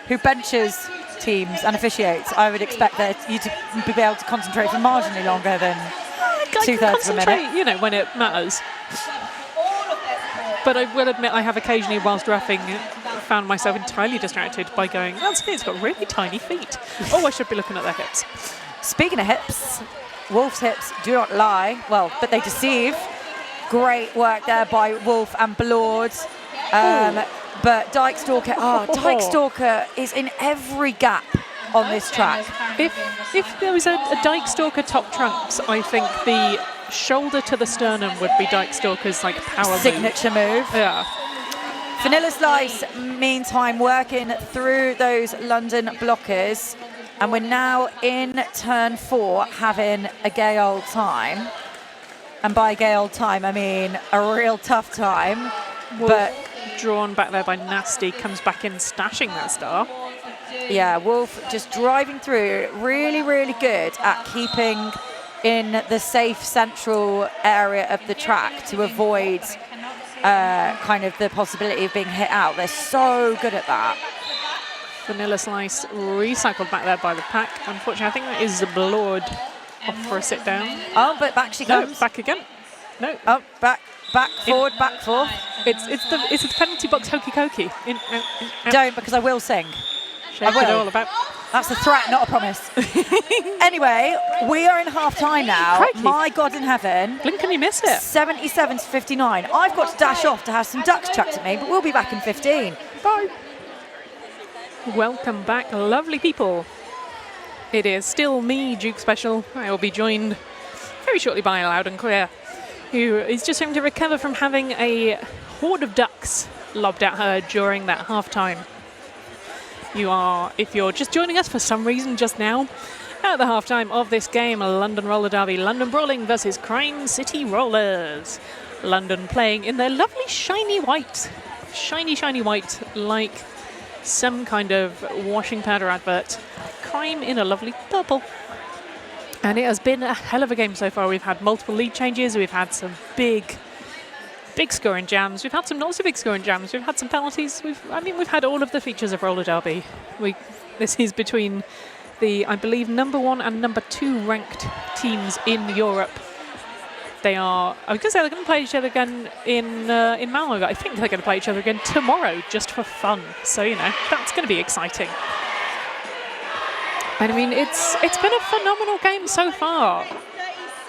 [SPEAKER 1] who benches teams and officiates, I would expect you to be able to concentrate for marginally longer than two-thirds of a minute.
[SPEAKER 2] You know, when it matters. But I will admit I have occasionally, whilst reffing, found myself entirely distracted by going, it's got really tiny feet. Oh, I should be looking at their hips.
[SPEAKER 1] Speaking of hips, Wolf's hips do not lie. Well, but they deceive. Great work there by Wolf and Blord. But Dyke Stalker is in every gap on this track.
[SPEAKER 2] If there was a Dyke Stalker top trumps, I think the shoulder to the sternum would be Dyke Stalker's like power
[SPEAKER 1] signature move.
[SPEAKER 2] Yeah.
[SPEAKER 1] Vanilla Slice, meantime, working through those London blockers. And we're now in turn 4, having a gay old time. And by gay old time, I mean a real tough time. But
[SPEAKER 2] drawn back there by Nasty, comes back in, stashing that star.
[SPEAKER 1] Yeah, Wolf just driving through, really, really good at keeping in the safe central area of the track to avoid kind of the possibility of being hit out. They're so good at that.
[SPEAKER 2] Vanilla Slice recycled back there by the pack. Unfortunately, I think that is Blord off for a sit down.
[SPEAKER 1] Oh, but back she comes.
[SPEAKER 2] No, back again. No.
[SPEAKER 1] Oh, back forward, back forth.
[SPEAKER 2] It's the penalty box hokey cokey.
[SPEAKER 1] Don't, because I will sing.
[SPEAKER 2] Shake it all about.
[SPEAKER 1] That's a threat, not a promise. Anyway, we are in half time now.
[SPEAKER 2] Crikey.
[SPEAKER 1] My God in heaven.
[SPEAKER 2] Blink, can you miss it?
[SPEAKER 1] 77 to 59. I've got to dash off to have some ducks chucked at me, but we'll be back in 15.
[SPEAKER 2] Bye. Welcome back, lovely people. It is still me, Duke Special. I will be joined very shortly by Loud and Clear, who is just having to recover from having a horde of ducks lobbed at her during that half-time. If you're just joining us for some reason just now, at the half-time of this game, London Roller Derby, London Brawling versus Crime City Rollers. London playing in their lovely shiny white, like some kind of washing powder advert. Crime in a lovely purple. And it has been a hell of a game so far. We've had multiple lead changes. We've had some big scoring jams. We've had some not so big scoring jams. We've had some penalties. We've had all of the features of roller derby. This is between the, I believe, number 1 and number 2 ranked teams in Europe. I was going to say they're going to play each other again in Malmo, but I think they're going to play each other again tomorrow just for fun. So, that's going to be exciting. And I mean, it's been a phenomenal game so far.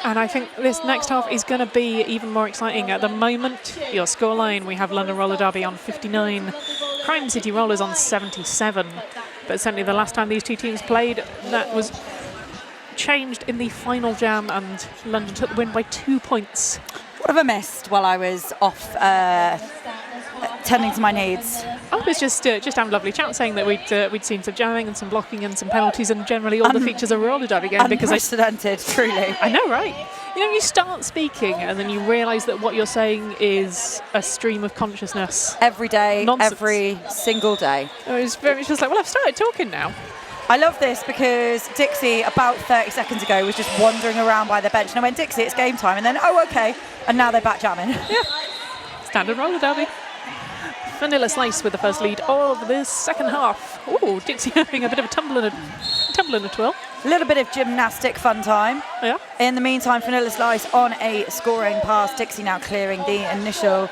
[SPEAKER 2] And I think this next half is going to be even more exciting. At the moment, your scoreline, we have London Roller Derby on 59, Crime City Rollers on 77. But certainly the last time these two teams played, that was changed in the final jam, and London took the win by 2 points.
[SPEAKER 1] What have I missed while I was off tending to my needs?
[SPEAKER 2] I was just having a lovely chat, saying that we'd seen some jamming and some blocking and some penalties and generally all the features of a roller derby game.
[SPEAKER 1] Unprecedented, truly.
[SPEAKER 2] I know, right? You start speaking and then you realise that what you're saying is a stream of consciousness.
[SPEAKER 1] Every day,
[SPEAKER 2] nonsense.
[SPEAKER 1] Every single day.
[SPEAKER 2] It was very much just like, well, I've started talking now.
[SPEAKER 1] I love this because Dixie, about 30 seconds ago, was just wandering around by the bench. And I went, Dixie, it's game time. And then, oh, okay. And now they're back jamming.
[SPEAKER 2] Yeah. Standard roller derby. Vanilla Slice with the first lead of this second half. Oh, Dixie having a bit of a tumble and a twirl.
[SPEAKER 1] A little bit of gymnastic fun time.
[SPEAKER 2] Yeah.
[SPEAKER 1] In the meantime, Vanilla Slice on a scoring pass. Dixie now clearing the initial.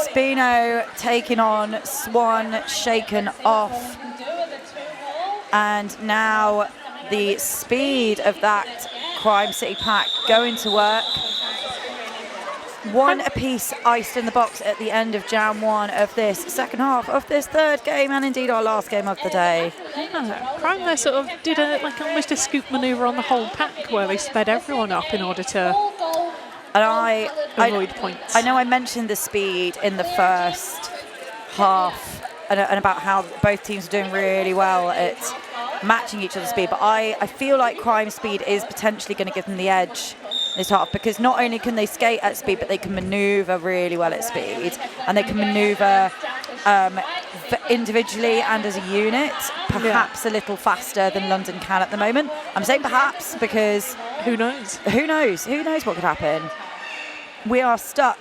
[SPEAKER 1] Spino taking on Swan, shaken off. And now the speed of that Crime City pack going to work. One apiece iced in the box at the end of Jam 1 of this second half of this third game, and indeed our last game of the day.
[SPEAKER 2] Yeah, Crime there sort of did almost a scoop manoeuvre on the whole pack where they sped everyone up in order to avoid points.
[SPEAKER 1] I know I mentioned the speed in the first half and about how both teams are doing really well at matching each other's speed. But I feel like Crime's speed is potentially going to give them the edge this half, because not only can they skate at speed, but they can manoeuvre really well at speed, and they can manoeuvre individually and as a unit, perhaps a little faster than London can at the moment. I'm saying perhaps because
[SPEAKER 2] who knows?
[SPEAKER 1] Who knows what could happen. We are stuck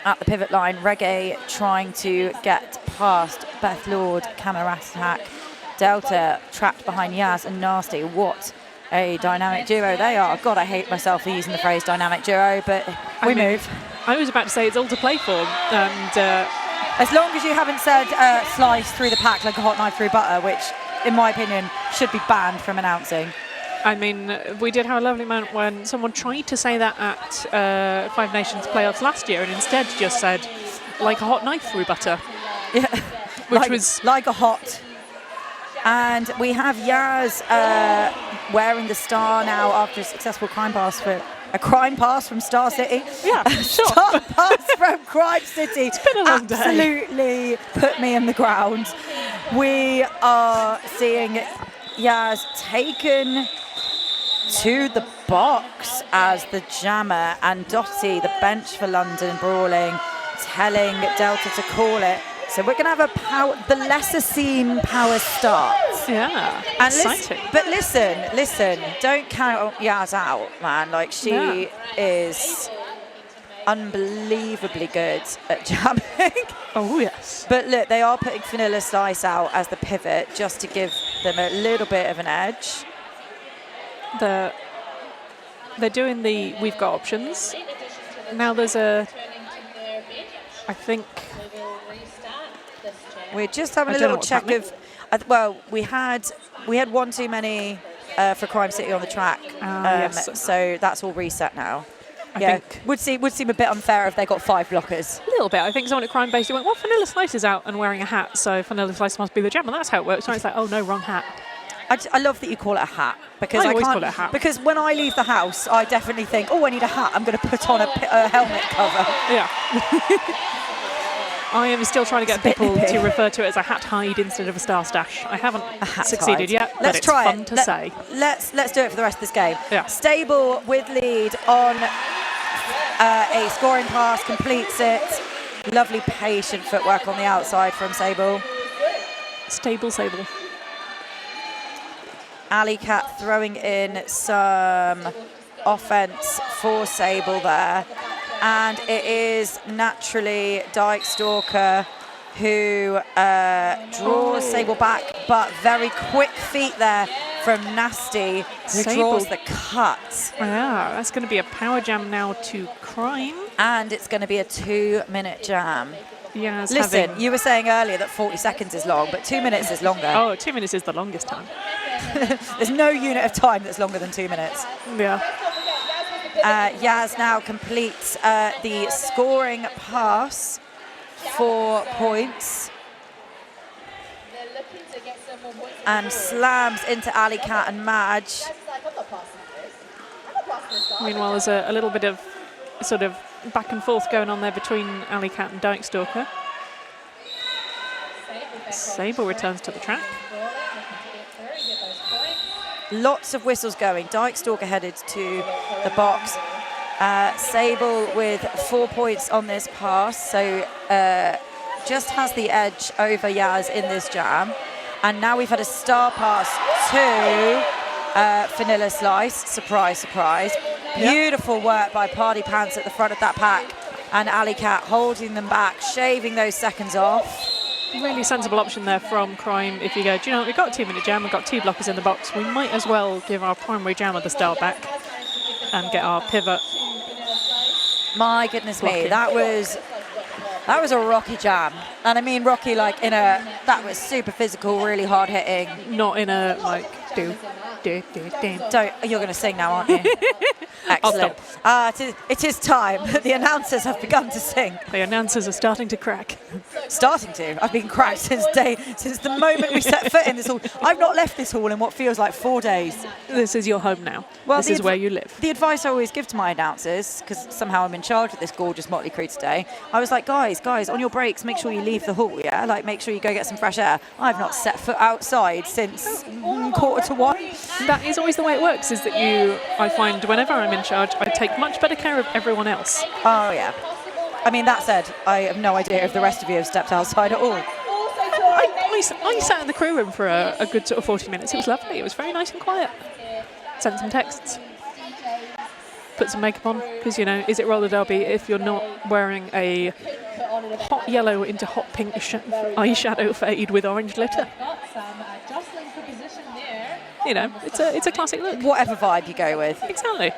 [SPEAKER 1] at the pivot line. Reggae trying to get past Beth Lord, camera attack. Delta trapped behind Yaz and Nasty. What a dynamic duo they are. God, I hate myself for using the phrase dynamic duo, but we move.
[SPEAKER 2] I was about to say it's all to play for, and
[SPEAKER 1] as long as you haven't said slice through the pack like a hot knife through butter, which in my opinion should be banned from announcing.
[SPEAKER 2] I mean, we did have a lovely moment when someone tried to say that at Five Nations playoffs last year and instead just said like a hot knife through butter.
[SPEAKER 1] Yeah,
[SPEAKER 2] which was
[SPEAKER 1] like a hot. And we have Yaz wearing the star now after a successful crime pass from Star City.
[SPEAKER 2] Yeah, sure.
[SPEAKER 1] Star pass from Crime City.
[SPEAKER 2] It's been a long day.
[SPEAKER 1] Absolutely put me in the ground. We are seeing Yaz taken to the box as the jammer, and Dottie, the bench for London Brawling, telling Delta to call it. So we're going to have the lesser seen power starts.
[SPEAKER 2] Yeah,
[SPEAKER 1] and
[SPEAKER 2] exciting.
[SPEAKER 1] But listen, don't count Yaz out, man. Like, she is unbelievably good at jamming.
[SPEAKER 2] Oh, yes.
[SPEAKER 1] But look, they are putting Vanilla Slice out as the pivot just to give them a little bit of an edge.
[SPEAKER 2] They're doing the we've got options. Now there's I think...
[SPEAKER 1] We're just having a little check of... well, we had one too many for Crime City on the track.
[SPEAKER 2] Yes.
[SPEAKER 1] So that's all reset now.
[SPEAKER 2] I think
[SPEAKER 1] would seem a bit unfair if they got 5 blockers.
[SPEAKER 2] A little bit. I think someone at Crime basically went, well, Vanilla Slice is out and wearing a hat, so Vanilla Slice must be the jammer. That's how it works. So it's like, oh no, wrong hat.
[SPEAKER 1] I love that you call it a hat, because
[SPEAKER 2] I
[SPEAKER 1] I
[SPEAKER 2] always
[SPEAKER 1] can't,
[SPEAKER 2] call it a hat.
[SPEAKER 1] Because when I leave the house, I definitely think, oh, I need a hat. I'm going to put on a helmet cover.
[SPEAKER 2] Yeah. I am still trying to get people to refer to it as a hat hide instead of a star stash. I haven't succeeded yet, but it's fun to say.
[SPEAKER 1] Let's do it for the rest of this game.
[SPEAKER 2] Yeah.
[SPEAKER 1] Stable with lead on a scoring pass, completes it. Lovely patient footwork on the outside from Sable.
[SPEAKER 2] Stable Sable.
[SPEAKER 1] Alley Cat throwing in some offense for Sable there. And it is naturally Dyke Stalker who draws Sable back, but very quick feet there from Nasty, who draws the cut.
[SPEAKER 2] Yeah, that's going to be a power jam now to Crime.
[SPEAKER 1] And it's going to be a 2-minute jam.
[SPEAKER 2] Yeah,
[SPEAKER 1] listen, you were saying earlier that 40 seconds is long, but 2 minutes is longer.
[SPEAKER 2] Oh, 2 minutes is the longest time.
[SPEAKER 1] There's no unit of time that's longer than 2 minutes.
[SPEAKER 2] Yeah.
[SPEAKER 1] Yaz now completes the scoring pass, 4 points, and slams into Alley Cat and Madge.
[SPEAKER 2] Meanwhile, there's a little bit of sort of back and forth going on there between Alley Cat and Dyke Stalker. Sable returns to the track.
[SPEAKER 1] Lots of whistles going. Dyke Stalker headed to the box. Sable with 4 points on this pass, so just has the edge over Yaz in this jam. And now we've had a star pass to Vanilla Slice. Surprise, surprise. Beautiful work by Party Pants at the front of that pack. And Alley Cat holding them back, shaving those seconds off.
[SPEAKER 2] Really sensible option there from Crime. If you go, do you know what, we've got a 2-minute jam, we've got 2 blockers in the box, we might as well give our primary jammer the start back and get our pivot.
[SPEAKER 1] My goodness me, that was a rocky jam. And I mean rocky like that was super physical, really hard hitting.
[SPEAKER 2] Not in a, like, do.
[SPEAKER 1] You're going to sing now, aren't you? Excellent. It is time. The announcers have begun to sing.
[SPEAKER 2] The announcers are starting to crack.
[SPEAKER 1] Starting to. I've been cracked since the moment we set foot in this hall. I've not left this hall in what feels like 4 days.
[SPEAKER 2] This is your home now.
[SPEAKER 1] Well,
[SPEAKER 2] this is where you live.
[SPEAKER 1] The advice I always give to my announcers, because somehow I'm in charge of this gorgeous motley crew today, I was like, guys, on your breaks, make sure you leave the hall, yeah? Like, make sure you go get some fresh air. I've not set foot outside since 1:45.
[SPEAKER 2] That is always the way it works, is that I find whenever I'm in charge, I take much better care of everyone else.
[SPEAKER 1] Oh, yeah. I mean, that said, I have no idea if the rest of you have stepped outside at all.
[SPEAKER 2] I sat in the crew room for a good sort of 40 minutes. It was lovely. It was very nice and quiet. Sent some texts. Put some makeup on, because, is it roller derby if you're not wearing a hot yellow into hot pink eyeshadow fade with orange glitter? It's a classic look.
[SPEAKER 1] Whatever vibe you go with.
[SPEAKER 2] Exactly.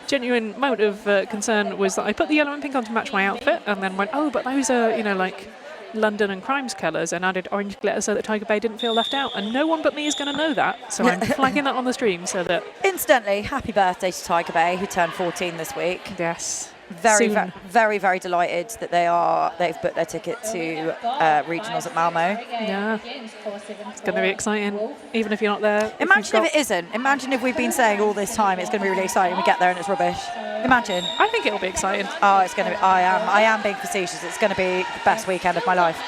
[SPEAKER 2] Genuine moment of concern was that I put the yellow and pink on to match my outfit, and then went, but those are, like London and Crimes colours, and added orange glitter so that Tiger Bay didn't feel left out. And no one but me is going to know that, so I'm flagging that on the stream so that...
[SPEAKER 1] Incidentally, happy birthday to Tiger Bay, who turned 14 this week.
[SPEAKER 2] Yes.
[SPEAKER 1] Very, very delighted that they've booked their ticket to regionals at Malmo.
[SPEAKER 2] Yeah, it's going to be exciting, even if you're not there.
[SPEAKER 1] Imagine if it isn't. Imagine if we've been saying all this time it's going to be really exciting. We get there and it's rubbish. Imagine.
[SPEAKER 2] I think it'll be exciting.
[SPEAKER 1] Oh, it's going to be. I am being facetious. It's going to be the best weekend of my life.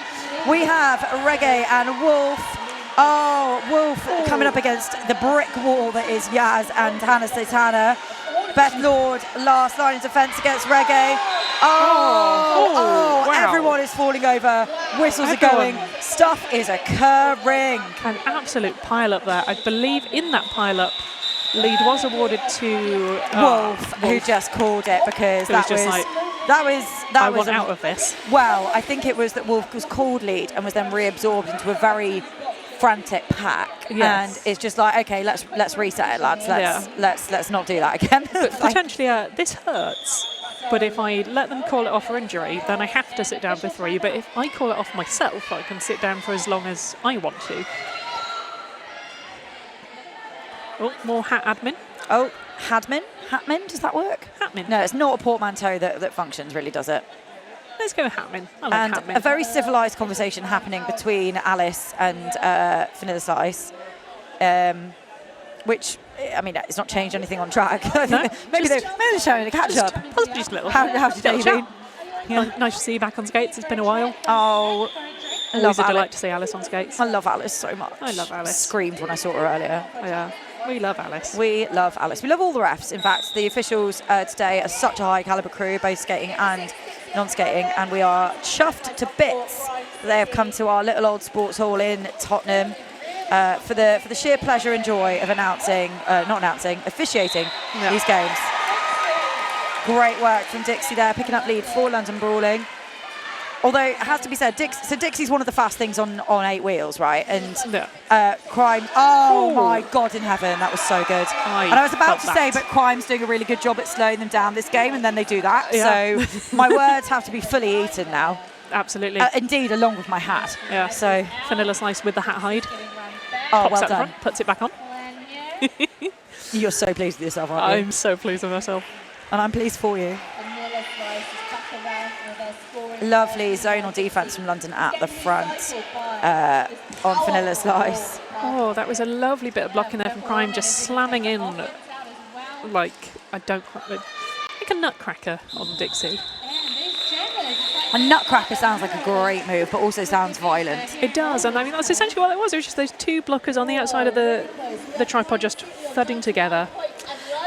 [SPEAKER 1] We have Reggae and Wolf. Oh, Wolf coming up against the brick wall that is Yaz and Hannah Satana. Beth Lord, last line of defence against Reggae. Wow. Everyone is falling over. Whistles are going. Stuff is occurring.
[SPEAKER 2] An absolute pile-up there. I believe in that pile-up, lead was awarded to
[SPEAKER 1] Wolf, who just called it because that was
[SPEAKER 2] out of this.
[SPEAKER 1] Well, I think it was that Wolf was called lead and was then reabsorbed into a very frantic pack,
[SPEAKER 2] yes.
[SPEAKER 1] And it's just like, okay, let's reset it, lads. Let's not do that again.
[SPEAKER 2] But potentially, this hurts. But if I let them call it off for injury, then I have to sit down for 3. But if I call it off myself, I can sit down for as long as I want to. Oh, more hat admin.
[SPEAKER 1] Oh, Hadmin? Hatmin? Does that work?
[SPEAKER 2] Hatmin.
[SPEAKER 1] No, it's not a portmanteau that functions, really, does it?
[SPEAKER 2] Let's go with Hatmin. I like Hatmin.
[SPEAKER 1] A very civilised conversation happening between Alice and Vanilla Slice, which, I mean, it's not changed anything on track.
[SPEAKER 2] No,
[SPEAKER 1] maybe they're showing a catch-up.
[SPEAKER 2] Just a little.
[SPEAKER 1] How's your day been?
[SPEAKER 2] Yeah. Nice to see you back on skates. It's been a while.
[SPEAKER 1] Oh,
[SPEAKER 2] always a delight to see Alice on skates.
[SPEAKER 1] I love Alice so much.
[SPEAKER 2] I love Alice.
[SPEAKER 1] Screamed when I saw her earlier.
[SPEAKER 2] Yeah. We love Alice.
[SPEAKER 1] We love Alice. We love all the refs. In fact, the officials today are such a high calibre crew, both skating and non-skating, and we are chuffed to bits that they have come to our little old sports hall in Tottenham for the sheer pleasure and joy of officiating these games. Great work from Dixie there, picking up lead for London Brawling. Although it has to be said, Dixie's one of the fast things on 8 wheels, right? And Crime, my God in heaven, that was so good. And I was about to say, but Crime's doing a really good job at slowing them down this game, and then they do that.
[SPEAKER 2] Yeah.
[SPEAKER 1] So my words have to be fully eaten now.
[SPEAKER 2] Absolutely.
[SPEAKER 1] Indeed, along with my hat.
[SPEAKER 2] Yeah.
[SPEAKER 1] So
[SPEAKER 2] Vanilla Slice with the hat hide.
[SPEAKER 1] Oh,
[SPEAKER 2] Pops
[SPEAKER 1] well
[SPEAKER 2] out
[SPEAKER 1] done.
[SPEAKER 2] the front, puts it back on.
[SPEAKER 1] You're so pleased with yourself, aren't you?
[SPEAKER 2] I'm so pleased with myself.
[SPEAKER 1] And I'm pleased for you. Lovely zonal defence from London at the front on Vanilla Slice.
[SPEAKER 2] Oh, that was a lovely bit of blocking there from Crime, just slamming in like a nutcracker on Dixie.
[SPEAKER 1] A nutcracker sounds like a great move, but also sounds violent.
[SPEAKER 2] It does, and I mean that's essentially what it was. It was just those 2 blockers on the outside of the tripod just thudding together.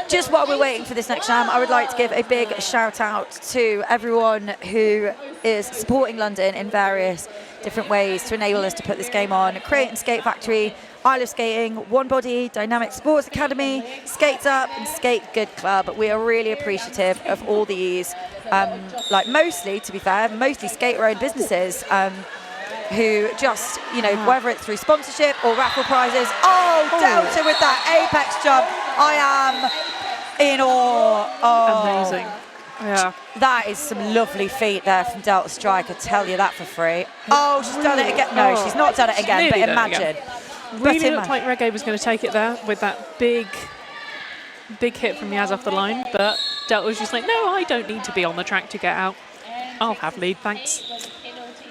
[SPEAKER 1] Just while we're waiting for this next jam, I would like to give a big shout out to everyone who is supporting London in various different ways to enable us to put this game on. Create and Skate Factory, Isle of Skating, One Body, Dynamic Sports Academy, Skates Up and Skate Good Club. We are really appreciative of all these, mostly skater-owned businesses who just, whether it's through sponsorship or raffle prizes. Oh, Delta with that apex jump. I am in awe. Oh.
[SPEAKER 2] Amazing. Yeah.
[SPEAKER 1] That is some lovely feet there from Delta Strike, I tell you that for free. Oh, she's done it again. No, she's not done it again, but imagine.
[SPEAKER 2] Really looked like Reggae was going to take it there with that big hit from Yaz off the line, but Delta was just like, no, I don't need to be on the track to get out. I'll have lead, thanks.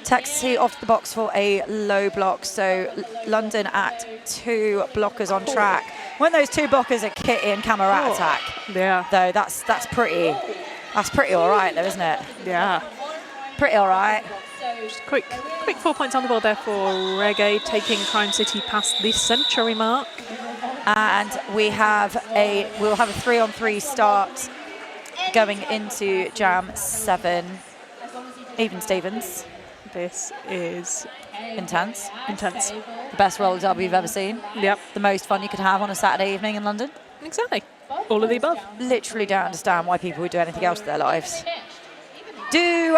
[SPEAKER 1] Taxi off the box for a low block, so London at 2 blockers on track. When those 2 blockers are Kitty and Camerat attack,
[SPEAKER 2] yeah,
[SPEAKER 1] though that's pretty all right, though, isn't it?
[SPEAKER 2] Yeah,
[SPEAKER 1] pretty all right.
[SPEAKER 2] Just quick 4 points on the board there for Reggae, taking Crime City past the century mark.
[SPEAKER 1] And we'll have a 3-on-3 start going into Jam 7. Even Stevens.
[SPEAKER 2] This is
[SPEAKER 1] intense.
[SPEAKER 2] The
[SPEAKER 1] best roller derby you've ever seen.
[SPEAKER 2] Yep.
[SPEAKER 1] The most fun you could have on a Saturday evening in London.
[SPEAKER 2] Exactly. All of the above.
[SPEAKER 1] Literally don't understand why people would do anything else with their lives. Do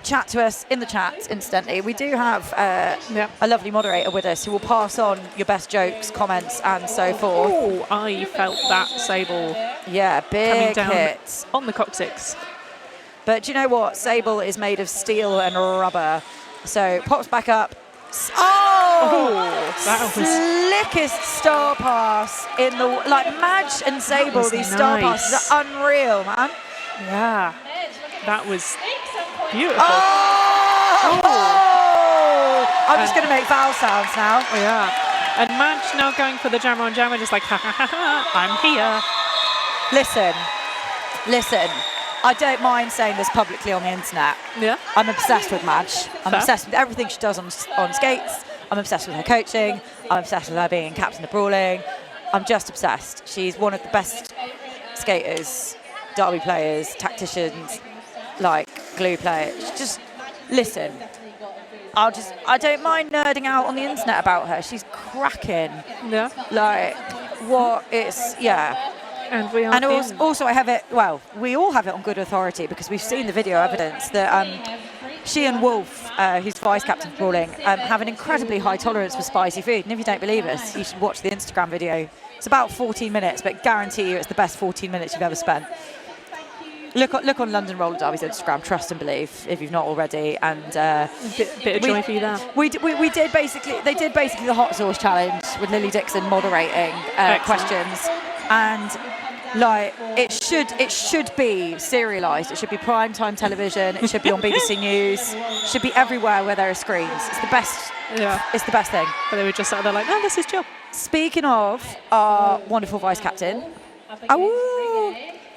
[SPEAKER 1] chat to us in the chat, incidentally. We do have a lovely moderator with us who will pass on your best jokes, comments, and so forth.
[SPEAKER 2] Oh, I felt that Sable.
[SPEAKER 1] Yeah, big
[SPEAKER 2] coming down
[SPEAKER 1] hit.
[SPEAKER 2] On the coccyx.
[SPEAKER 1] But do you know what? Sable is made of steel and rubber. So pops back up. Oh!
[SPEAKER 2] That was
[SPEAKER 1] slickest star pass in the... Like, Madge and Sable, these star passes are unreal, man.
[SPEAKER 2] Yeah. That was beautiful.
[SPEAKER 1] I'm just going to make vowel sounds now.
[SPEAKER 2] Yeah. And Madge now going for the jammer on jammer, just like, ha ha ha ha, I'm here.
[SPEAKER 1] Listen. I don't mind saying this publicly on the internet.
[SPEAKER 2] Yeah.
[SPEAKER 1] I'm obsessed with Madge. I'm obsessed with everything she does on skates. I'm obsessed with her coaching. I'm obsessed with her being captain of Brawling. I'm just obsessed. She's one of the best skaters, derby players, tacticians, like glue players. Just listen. I don't mind nerding out on the internet about her. She's cracking.
[SPEAKER 2] Yeah.
[SPEAKER 1] Like what it's
[SPEAKER 2] And we are.
[SPEAKER 1] And also, I have it. Well, we all have it on good authority because we've seen the video evidence that she and Wolf, who's vice captain of Brawling, have an incredibly high tolerance for spicy food. And if you don't believe us, you should watch the Instagram video. It's about 14 minutes, but guarantee you, it's the best 14 minutes you've ever spent. Look on London Roller Derby's Instagram, trust and believe, if you've not already. And
[SPEAKER 2] bit of joy for you there.
[SPEAKER 1] We did basically. They did basically the hot sauce challenge with Lily Dixon moderating questions, and. Like it should be serialised. It should be primetime television. It should be on BBC News. It should be everywhere where there are screens. It's the best.
[SPEAKER 2] Yeah,
[SPEAKER 1] it's the best thing.
[SPEAKER 2] But they were just sat there like, no, this is chill.
[SPEAKER 1] Speaking of our wonderful vice captain,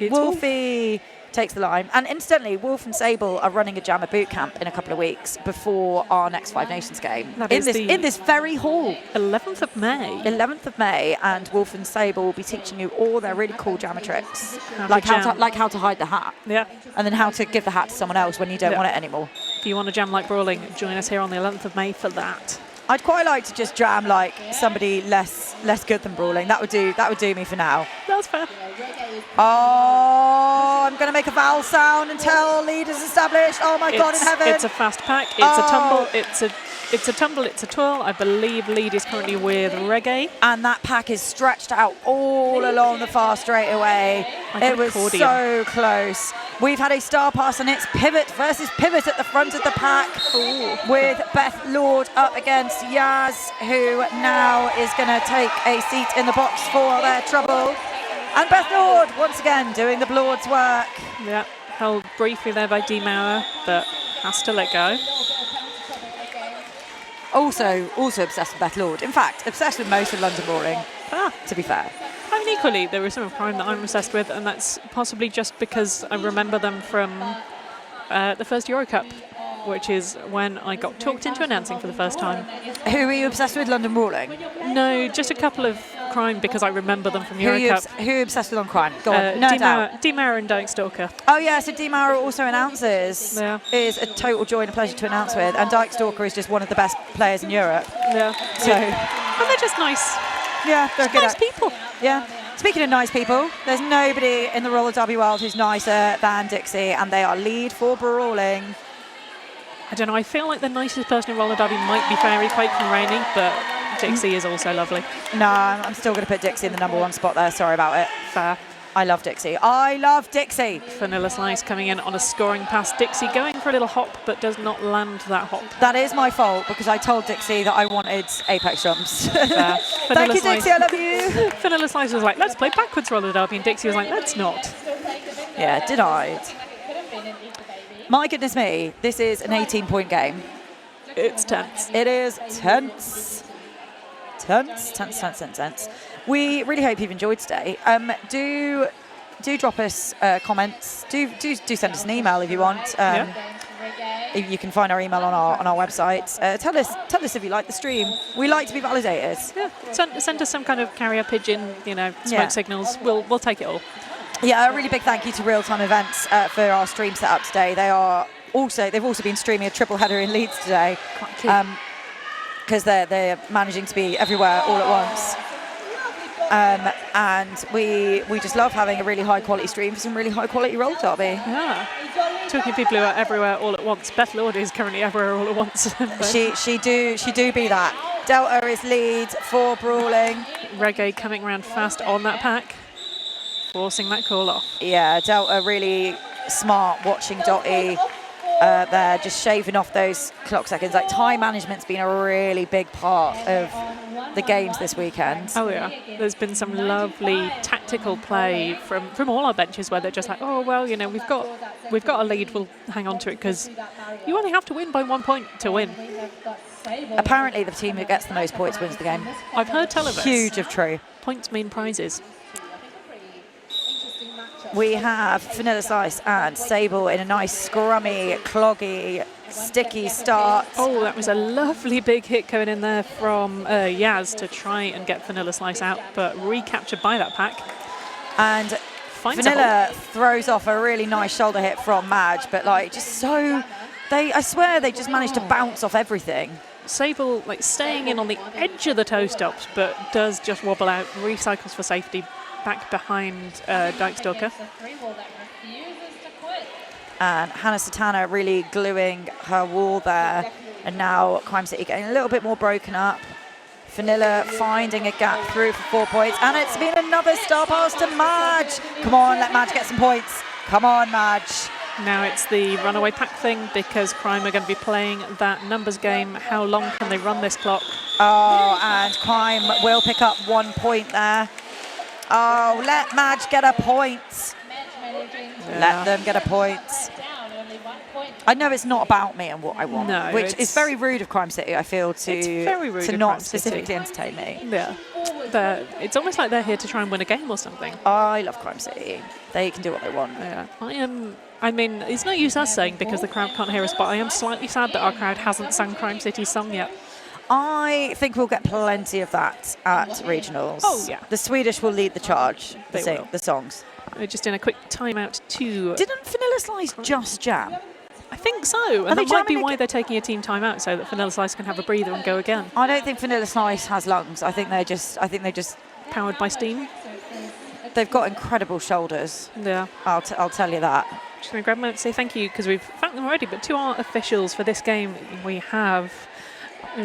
[SPEAKER 1] Wolfie takes the line. And incidentally, Wolf and Sable are running a Jammer boot camp in a couple of weeks before our next Five Nations game in this very hall.
[SPEAKER 2] 11th of May.
[SPEAKER 1] 11th of May, and Wolf and Sable will be teaching you all their really cool Jammer tricks, like how to hide the hat.
[SPEAKER 2] Yeah.
[SPEAKER 1] And then how to give the hat to someone else when you don't want it anymore.
[SPEAKER 2] If you want to jam like Brawling, join us here on the 11th of May for that.
[SPEAKER 1] I'd quite like to just jam like somebody less good than Brawling. That would do me for now.
[SPEAKER 2] That's fair.
[SPEAKER 1] Oh, I'm going to make a vowel sound until lead is established. Oh my God in heaven.
[SPEAKER 2] It's a fast pack. It's a tumble. It's a tumble. It's a twirl. I believe lead is currently with Reggae.
[SPEAKER 1] And that pack is stretched out all along the far straightaway. It was so close. We've had a star pass and it's pivot versus pivot at the front of the pack. Ooh. With Beth Lord up against Yaz, who now is going to take a seat in the box for their trouble. And Beth Lord, once again, doing the Lord's work.
[SPEAKER 2] Yeah, held briefly there by D. Maurer, but has to let go.
[SPEAKER 1] Also obsessed with Beth Lord. In fact, obsessed with most of London Brawling, to be fair.
[SPEAKER 2] I mean, equally, there is some of Prime that I'm obsessed with, and that's possibly just because I remember them from the first Euro Cup, which is when I got talked into announcing for the first time.
[SPEAKER 1] Who were you obsessed with, London Brawling?
[SPEAKER 2] No, just a couple of Crime because I remember them from Euro Cup.
[SPEAKER 1] Who are you obsessed with on Crime? Go on, no doubt.
[SPEAKER 2] D. Maurer and Dyke Stalker.
[SPEAKER 1] Oh yeah, so D. Maurer also announces.
[SPEAKER 2] Yeah.
[SPEAKER 1] Is a total joy and a pleasure to announce with, and Dyke Stalker is just one of the best players in Europe.
[SPEAKER 2] Yeah.
[SPEAKER 1] So.
[SPEAKER 2] And they're just nice.
[SPEAKER 1] Yeah, they're good.
[SPEAKER 2] Nice people.
[SPEAKER 1] Yeah. Speaking of nice people, there's nobody in the roller derby world who's nicer than Dixie, and they are lead for Brawling.
[SPEAKER 2] I don't know, I feel like the nicest person in roller derby might be Fairy Quake from Rainy, but Dixie is also lovely.
[SPEAKER 1] No, I'm still going to put Dixie in the #1 spot there. Sorry about it.
[SPEAKER 2] Fair.
[SPEAKER 1] I love Dixie. I love Dixie.
[SPEAKER 2] Vanilla Slice coming in on a scoring pass. Dixie going for a little hop, but does not land that hop.
[SPEAKER 1] That is my fault because I told Dixie that I wanted apex jumps. Thank you,
[SPEAKER 2] Slice.
[SPEAKER 1] Dixie. I love you.
[SPEAKER 2] Vanilla Slice was like, let's play backwards roller derby, and Dixie was like, let's not.
[SPEAKER 1] Yeah, denied. My goodness me, this is an 18-point game.
[SPEAKER 2] It's tense.
[SPEAKER 1] It is tense. Tense. We really hope you've enjoyed today. Do drop us comments. Do send us an email if you want. You can find our email on our website. Tell us if you like the stream. We like to be validated.
[SPEAKER 2] Yeah, send us some kind of carrier pigeon, smoke signals. We'll take it all.
[SPEAKER 1] Yeah, a really big thank you to Real Time Events for our stream setup today. They've also been streaming a triple header in Leeds today. Because they're managing to be everywhere all at once. And we just love having a really high quality stream for some really high quality roller derby.
[SPEAKER 2] Yeah. Talking to people who are everywhere all at once. Beth Lord is currently everywhere all at once.
[SPEAKER 1] she do be that. Delta is lead for Brawling.
[SPEAKER 2] Reggae coming around fast on that pack, forcing that call off.
[SPEAKER 1] Yeah, Delta really smart watching Dotty. They're just shaving off those clock seconds. Like, time management's been a really big part of the games this weekend.
[SPEAKER 2] Oh yeah, there's been some lovely tactical play from all our benches where they're just like, oh well, we've got a lead, we'll hang on to it because you only have to win by 1 point to win.
[SPEAKER 1] Apparently, the team who gets the most points wins the game.
[SPEAKER 2] I've heard tell of it.
[SPEAKER 1] Huge if true.
[SPEAKER 2] Points mean prizes.
[SPEAKER 1] We have Vanilla Slice and Sable in a nice scrummy, cloggy, sticky start.
[SPEAKER 2] Oh, that was a lovely big hit going in there from Yaz to try and get Vanilla Slice out, but recaptured by that pack.
[SPEAKER 1] And Vanilla throws off a really nice shoulder hit from Madge, but I swear they just managed to bounce off everything.
[SPEAKER 2] Sable staying in on the edge of the toe stops, but does just wobble out, recycles for safety. Back behind Dyke Stalker.
[SPEAKER 1] And Hannah Satana really gluing her wall there. And now Crime City getting a little bit more broken up. Vanilla finding a gap through for 4 points. And it's been another star pass to Madge. Come on, let Madge get some points. Come on, Madge.
[SPEAKER 2] Now it's the runaway pack thing because Crime are going to be playing that numbers game. How long can they run this clock?
[SPEAKER 1] Oh, and Crime will pick up 1 point there. Oh, let Madge get a point. Yeah. Let them get a point. I know it's not about me and what I want, which is very rude of Crime City, I feel, to not specifically entertain me.
[SPEAKER 2] Yeah. It's almost like they're here to try and win a game or something.
[SPEAKER 1] I love Crime City. They can do what they want.
[SPEAKER 2] Yeah. I mean, it's no use us saying because the crowd can't hear us, but I am slightly sad that our crowd hasn't sung Crime City's song yet.
[SPEAKER 1] I think we'll get plenty of that at regionals.
[SPEAKER 2] Oh, yeah.
[SPEAKER 1] The Swedish will lead the charge, the songs.
[SPEAKER 2] We're just in a quick timeout too.
[SPEAKER 1] Didn't Vanilla Slice just jam?
[SPEAKER 2] I think so. And that might be why they're taking a team timeout, so that Vanilla Slice can have a breather and go again.
[SPEAKER 1] I don't think Vanilla Slice has lungs. I think they're just
[SPEAKER 2] powered by steam.
[SPEAKER 1] They've got incredible shoulders.
[SPEAKER 2] Yeah.
[SPEAKER 1] I'll tell you that.
[SPEAKER 2] Just going to grab a moment to say thank you because we've thanked them already, but to our officials for this game, we have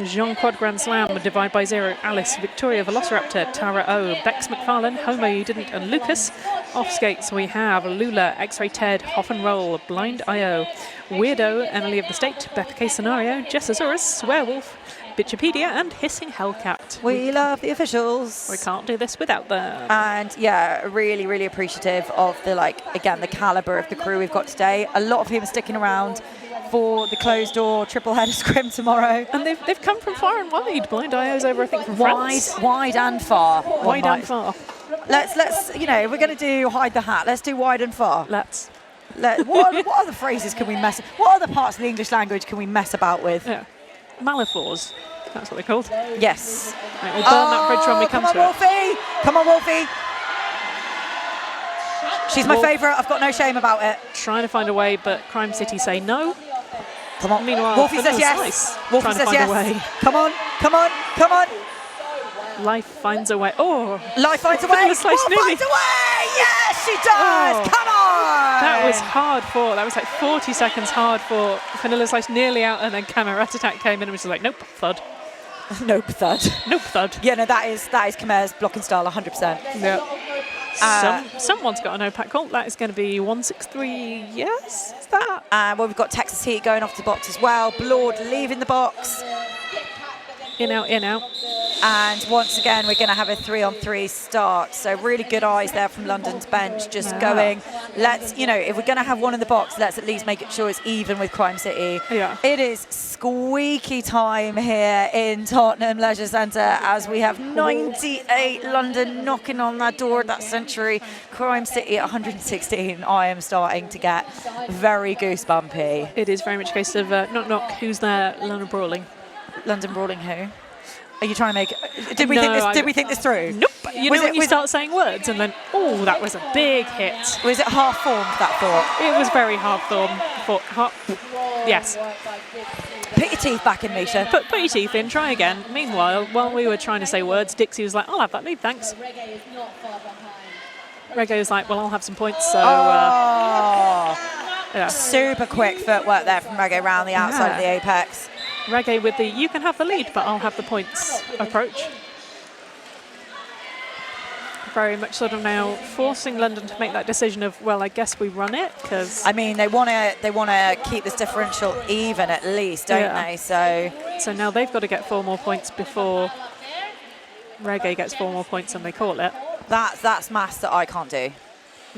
[SPEAKER 2] Jean Quad Grand Slam, Divide by Zero, Alice, Victoria Velociraptor, Tara O, Bex McFarlane, Homo You Didn't, and Lucas. Off skates we have Lula, X-Ray Ted, Hoff and Roll, Blind IO, Weirdo, Emily of the State, Beth K Scenario, Jessasaurus, Swearwolf, Bitchipedia, and Hissing Hellcat.
[SPEAKER 1] We love the officials.
[SPEAKER 2] We can't do this without them.
[SPEAKER 1] And yeah, really, really appreciative of the caliber of the crew we've got today. A lot of people sticking around for the closed door triple header scrim tomorrow.
[SPEAKER 2] And they've come from far and wide. Blind IO's over, I think, from France.
[SPEAKER 1] Wide and far.
[SPEAKER 2] Wide and far.
[SPEAKER 1] Let's we're going to do hide the hat. Let's do wide and far. What other phrases can we what other parts of the English language can we mess about with?
[SPEAKER 2] Yeah. Malaphors. That's what they're called.
[SPEAKER 1] Yes.
[SPEAKER 2] Right, we'll burn that bridge when we come to
[SPEAKER 1] it. Come on, Wolfie. She's my favourite. I've got no shame about it.
[SPEAKER 2] Trying to find a way, but Crime City say no.
[SPEAKER 1] Come on.
[SPEAKER 2] Meanwhile,
[SPEAKER 1] Wolfie says yes. Wolfie says yes. Come on.
[SPEAKER 2] Life finds a way. Oh.
[SPEAKER 1] Life finds a way. Wolf finds a way. Yes, she does.
[SPEAKER 2] Oh.
[SPEAKER 1] Come on.
[SPEAKER 2] That was hard fought. That was like 40 seconds hard fought. Vanilla Slice nearly out, and then Camerat Attack came in and was just like, nope, thud.
[SPEAKER 1] Nope, thud.
[SPEAKER 2] Nope, thud.
[SPEAKER 1] Yeah, no, that is Khmer's blocking style, 100%.
[SPEAKER 2] Yeah. Someone's got a no pack call. That is going to be 163. Yes, is that?
[SPEAKER 1] Well, we've got Texas Heat going off the box as well. Blord leaving the box.
[SPEAKER 2] In, out, in, out.
[SPEAKER 1] And once again, we're going to have a 3-on-3 start. So really good eyes there from London's bench, just going, let's, you know, if we're going to have one in the box, let's at least make it sure it's even with Crime City.
[SPEAKER 2] Yeah.
[SPEAKER 1] It is squeaky time here in Tottenham Leisure Centre as we have 98 London knocking on that door at that century. Crime City at 116. I am starting to get very goosebumpy.
[SPEAKER 2] It is very much a case of knock, knock, who's there? London Brawling.
[SPEAKER 1] London Brawling who? Are you trying to make? Did we think this through?
[SPEAKER 2] Nope. You know when you start saying words and then, oh, that was a big hit.
[SPEAKER 1] Was it half formed, that thought?
[SPEAKER 2] It was very half formed. Yes.
[SPEAKER 1] Put your teeth back in, Misha.
[SPEAKER 2] Put your teeth in. Try again. Meanwhile, while we were trying to say words, Dixie was like, "I'll have that lead, thanks." Reggae was like, "Well, I'll have some points." So. Yeah.
[SPEAKER 1] Super quick footwork there from Reggae around the outside of the apex.
[SPEAKER 2] Reggae with the you can have the lead, but I'll have the points approach. Very much sort of now forcing London to make that decision of, well, I guess we run it, because
[SPEAKER 1] I mean they want to keep this differential even at least, don't they? So
[SPEAKER 2] now they've got to get 4 more points before Reggae gets 4 more points and they call it.
[SPEAKER 1] That's maths that I can't do.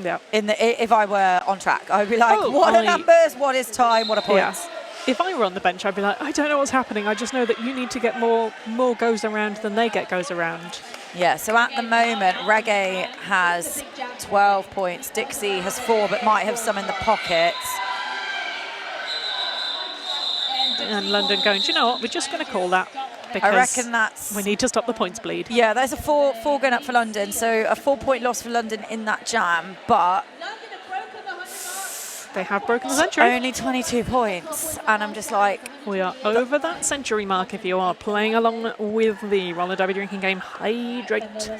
[SPEAKER 2] Yeah.
[SPEAKER 1] If I were on track, I would be like, what are numbers? What is time? What are points?
[SPEAKER 2] Yeah. If I were on the bench, I'd be like, I don't know what's happening. I just know that you need to get more goes around than they get goes around.
[SPEAKER 1] Yeah, so at the moment, Reggae has 12 points. Dixie has 4, but might have some in the pockets.
[SPEAKER 2] And London going, do you know what? We're just going to call that. Because
[SPEAKER 1] I reckon that's...
[SPEAKER 2] we need to stop the points bleed.
[SPEAKER 1] Yeah, there's a 4 going up for London. So a 4-point loss for London in that jam, but...
[SPEAKER 2] they have broken the century.
[SPEAKER 1] Only 22 points. And I'm just like...
[SPEAKER 2] we are over that century mark if you are playing along with the roller derby drinking game. Hydrate.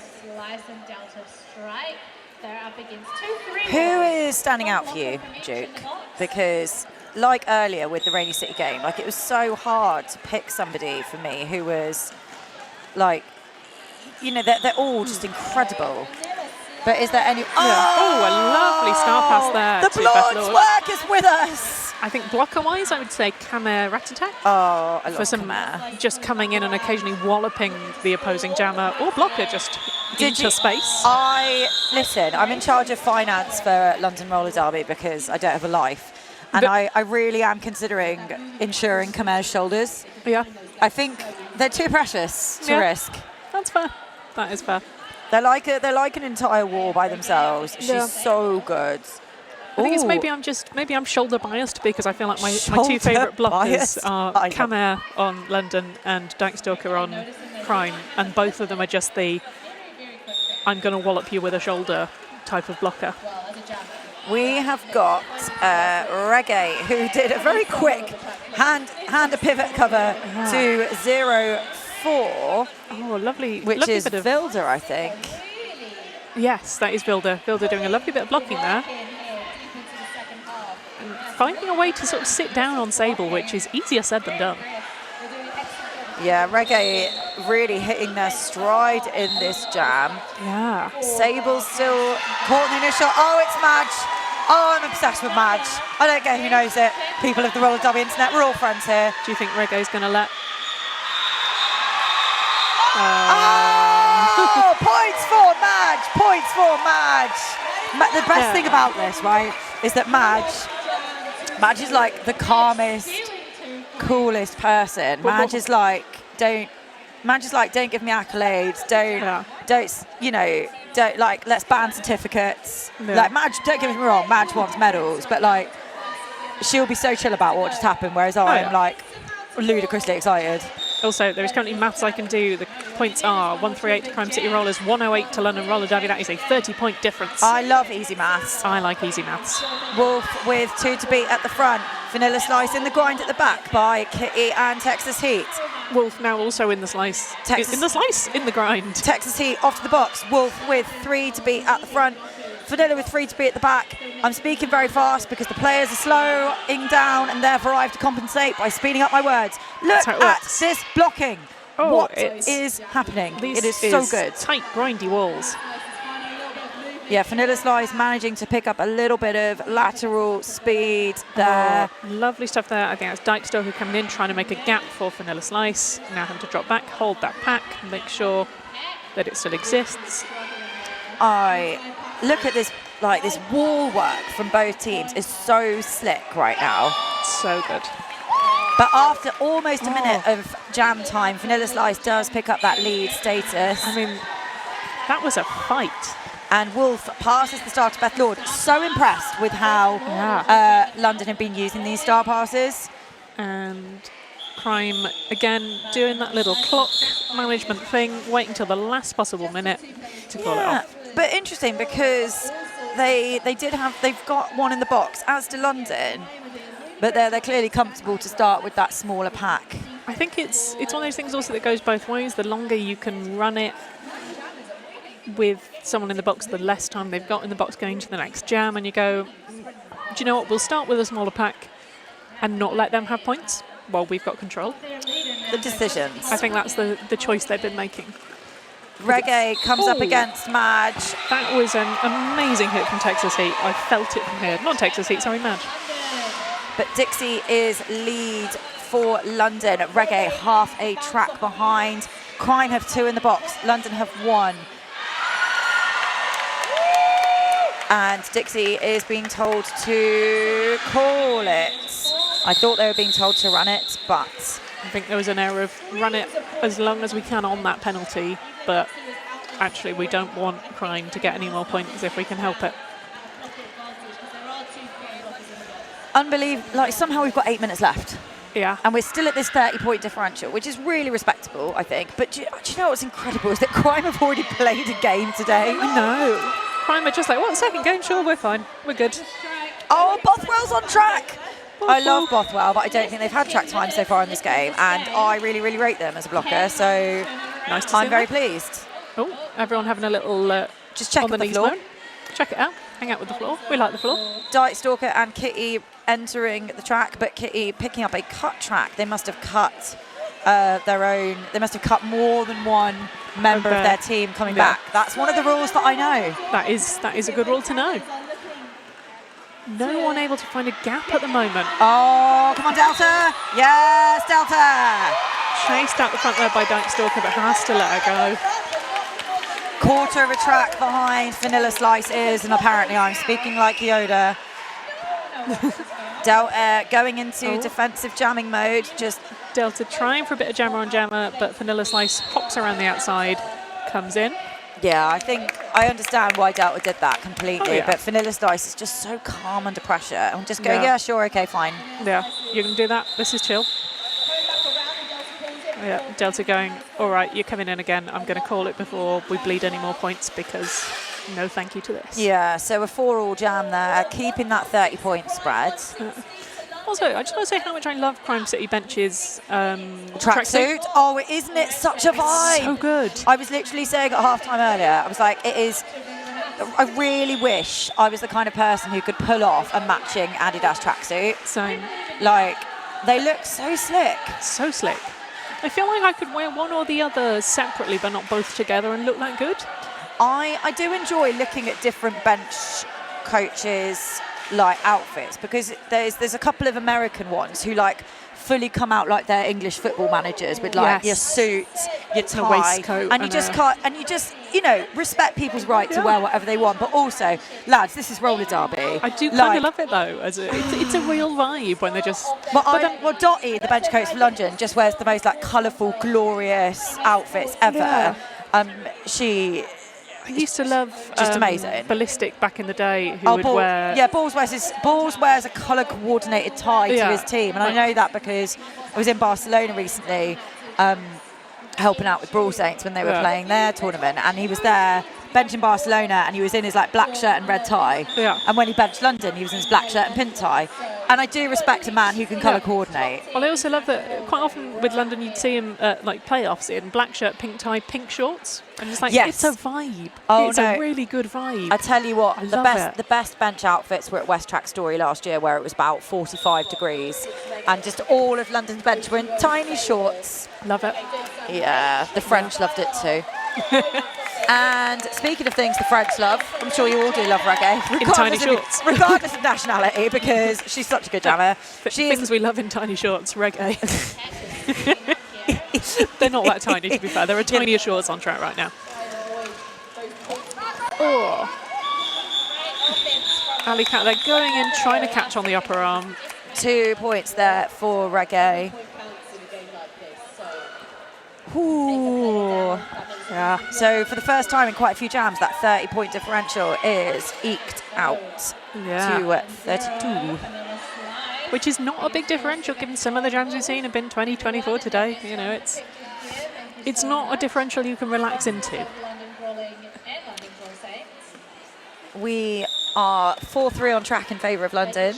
[SPEAKER 1] Who is standing out for you, Duke? Because... like earlier with the Rainy City game, like it was so hard to pick somebody for me who was like, you know, they're all just incredible. But is there any...
[SPEAKER 2] Oh, a lovely star pass there.
[SPEAKER 1] The Blord's work is with us.
[SPEAKER 2] I think blocker-wise, I would say Kamer Ratatak.
[SPEAKER 1] Oh, I love
[SPEAKER 2] for some
[SPEAKER 1] Kamer.
[SPEAKER 2] Just coming in and occasionally walloping the opposing jammer or blocker just into space.
[SPEAKER 1] Listen, I'm in charge of finance for London Roller Derby because I don't have a life. And I really am considering insuring Kamer's shoulders.
[SPEAKER 2] Yeah.
[SPEAKER 1] I think they're too precious to risk.
[SPEAKER 2] That's fair. That is fair.
[SPEAKER 1] They're like an entire war by themselves. She's so good.
[SPEAKER 2] I think it's maybe I'm shoulder biased because I feel like my 2 favourite blockers are Kamer on London and Dykstalker on Crime, and both of them are just the I'm going to wallop you with a shoulder type of blocker.
[SPEAKER 1] We have got Reggae, who did a very quick hand a pivot cover to 0-4.
[SPEAKER 2] Oh, lovely.
[SPEAKER 1] Which
[SPEAKER 2] lovely
[SPEAKER 1] is Vilda, I think.
[SPEAKER 2] Yes, that is Vilda. Vilda doing a lovely bit of blocking there. And finding a way to sort of sit down on Sable, which is easier said than done.
[SPEAKER 1] Yeah, Reggae really hitting their stride in this jam.
[SPEAKER 2] Yeah.
[SPEAKER 1] Sable's still caught in the initial. Oh, it's Madge. Oh, I'm obsessed with Madge. I don't care who knows it. People of the Roller Derby Internet, we're all friends here.
[SPEAKER 2] Do you think Reggae's going to let...
[SPEAKER 1] Oh, points for Madge. Points for Madge. The best thing about this, right, is that Madge is like the calmest, coolest person. Madge is like, don't give me accolades. Don't let's ban certificates.
[SPEAKER 2] Yeah.
[SPEAKER 1] Like Madge, don't get me wrong, Madge wants medals, but like she'll be so chill about what just happened, whereas I'm like ludicrously excited.
[SPEAKER 2] Also, there is currently maths I can do. The points are 138 to Crime City Rollers, 108 to London Roller Derby. That is a 30-point difference.
[SPEAKER 1] I love easy maths.
[SPEAKER 2] I like easy maths.
[SPEAKER 1] Wolf with 2 to beat at the front. Vanilla Slice in the grind at the back by Kitty and Texas Heat.
[SPEAKER 2] Wolf now also in the slice. In the grind.
[SPEAKER 1] Texas Heat off to the box. Wolf with 3 to beat at the front. Vanilla with 3 to beat at the back. I'm speaking very fast because the players are slowing down and therefore I have to compensate by speeding up my words. Look at this blocking. What is happening? It is so good.
[SPEAKER 2] Tight, grindy walls.
[SPEAKER 1] Yeah, Vanilla Slice managing to pick up a little bit of lateral speed there.
[SPEAKER 2] Oh, lovely stuff there. I think that's Dijkstalker coming in, trying to make a gap for Vanilla Slice. Now having to drop back, hold that pack, make sure that it still exists.
[SPEAKER 1] I look at this, like this wall work from both teams is so slick right now.
[SPEAKER 2] So good.
[SPEAKER 1] But after almost a minute of jam time, Vanilla Slice does pick up that lead status.
[SPEAKER 2] I mean, that was a fight.
[SPEAKER 1] And Wolf passes the star to Beth Lord. So impressed with how London have been using these star passes.
[SPEAKER 2] And Crime, again, doing that little clock management thing, waiting till the last possible minute to call it off.
[SPEAKER 1] But interesting because they've got one in the box, as do London. But they're clearly comfortable to start with that smaller pack.
[SPEAKER 2] I think it's one of those things also that goes both ways. The longer you can run it with someone in the box, the less time they've got in the box going to the next jam, and you go, do you know what, we'll start with a smaller pack and not let them have points while we've got control.
[SPEAKER 1] The decisions.
[SPEAKER 2] I think that's the choice they've been making.
[SPEAKER 1] Reggae comes up against Madge.
[SPEAKER 2] That was an amazing hit from Texas Heat. I felt it from here. Not Texas Heat, sorry, Madge.
[SPEAKER 1] But Dixie is lead for London. Reggae half a track behind. Crime have 2 in the box. London have 1. And Dixie is being told to call it. I thought they were being told to run it, but
[SPEAKER 2] I think there was an error of run it as long as we can on that penalty, but actually we don't want Crime to get any more points if we can help it.
[SPEAKER 1] Unbelievable. Like, somehow we've got 8 minutes left.
[SPEAKER 2] Yeah.
[SPEAKER 1] And we're still at this 30-point differential, which is really respectable, I think. But do you know what's incredible is that Crime have already played a game today.
[SPEAKER 2] I know. Crime are just like, what, second game? Sure, we're fine. We're good.
[SPEAKER 1] Oh, Bothwell's on track. I love Bothwell, but I don't think they've had track time so far in this game. And I really, really rate them as a blocker. So
[SPEAKER 2] nice to see
[SPEAKER 1] I'm very
[SPEAKER 2] that.
[SPEAKER 1] pleased.
[SPEAKER 2] Oh, everyone having a little
[SPEAKER 1] just check
[SPEAKER 2] on the
[SPEAKER 1] the
[SPEAKER 2] knees
[SPEAKER 1] floor.
[SPEAKER 2] mode. Check it out. Hang out with the floor. We like the floor.
[SPEAKER 1] Dijkstalker and Kitty entering the track, but Kitty picking up a cut track. They must have cut their own. They must have cut more than one member of their team coming back. That's one of the rules that I know.
[SPEAKER 2] That is a good rule to know. No one able to find a gap at the moment.
[SPEAKER 1] Oh, come on, Delta. Yes, Delta.
[SPEAKER 2] Chased out the front there by Dijkstalker, but has to let her go.
[SPEAKER 1] Quarter of a track behind Vanilla Slice is, and apparently I'm speaking like Yoda. Delta going into defensive jamming mode. Just
[SPEAKER 2] Delta trying for a bit of jammer on jammer, but Vanilla Slice pops around the outside, comes in.
[SPEAKER 1] yeah, I think I understand why Delta did that completely.
[SPEAKER 2] Oh, yeah.
[SPEAKER 1] But Vanilla Slice is just so calm under pressure. And just go, yeah, sure, okay, fine.
[SPEAKER 2] Yeah, you can do that. This is chill. Yeah, Delta going, all right, you're coming in again. I'm going to call it before we bleed any more points because no thank you to this.
[SPEAKER 1] Yeah, so a 4-all jam there, keeping that 30-point spread.
[SPEAKER 2] Also, I just want to say how much I love Crime City Bench's
[SPEAKER 1] tracksuit. Oh, isn't it such a vibe?
[SPEAKER 2] It's so good.
[SPEAKER 1] I was literally saying at halftime earlier, I was like, it is. I really wish I was the kind of person who could pull off a matching Adidas tracksuit.
[SPEAKER 2] Same.
[SPEAKER 1] Like, they look so slick.
[SPEAKER 2] So slick. I feel like I could wear one or the other separately, but not both together and look that good.
[SPEAKER 1] I do enjoy looking at different bench coaches' like outfits, because there's a couple of American ones who like fully come out like they're English football managers with like your suits, your tie,
[SPEAKER 2] waistcoat,
[SPEAKER 1] and you just can't, and you just, you know, respect people's right to wear whatever they want. But also, lads, this is roller derby.
[SPEAKER 2] I do kind of love it though. It's a real vibe when they just.
[SPEAKER 1] Well, Dottie, the bench coach for London, just wears the most like colourful, glorious outfits ever.
[SPEAKER 2] Yeah. I used to love
[SPEAKER 1] just amazing.
[SPEAKER 2] Ballistic back in the day, who would wear.
[SPEAKER 1] Yeah, Balls wears a colour coordinated tie to his team, and I know that because I was in Barcelona recently, helping out with Brawl Saints when they were playing their tournament, and he was there benching Barcelona, and he was in his like black shirt and red tie.
[SPEAKER 2] Yeah.
[SPEAKER 1] And when he benched London, he was in his black shirt and pink tie. And I do respect a man who can colour coordinate.
[SPEAKER 2] Well, I also love that quite often with London, you'd see him like playoffs in black shirt, pink tie, pink shorts, and it's like it's a vibe. It's a really good vibe.
[SPEAKER 1] I tell you what, the best bench outfits were at West Track Story last year, where it was about 45 degrees, and just all of London's bench were in tiny shorts.
[SPEAKER 2] Love it.
[SPEAKER 1] Yeah, the French loved it too. And speaking of things the French love, I'm sure you all do love reggae.
[SPEAKER 2] In tiny shorts.
[SPEAKER 1] Regardless of nationality, because she's such a good jammer.
[SPEAKER 2] Things we love in tiny shorts, reggae. They're not that tiny, to be fair. There are tinier shorts on track right now. Oh. Ali Cat, they're going in, trying to catch on the upper arm.
[SPEAKER 1] 2 points there for reggae. Ooh. Yeah. So for the first time in quite a few jams, that 30-point differential is eked out to 32.
[SPEAKER 2] Which is not a big differential given some of the jams we've seen have been 20, 24 today. You know, it's not a differential you can relax into.
[SPEAKER 1] We are 4-3 on track in favour of London.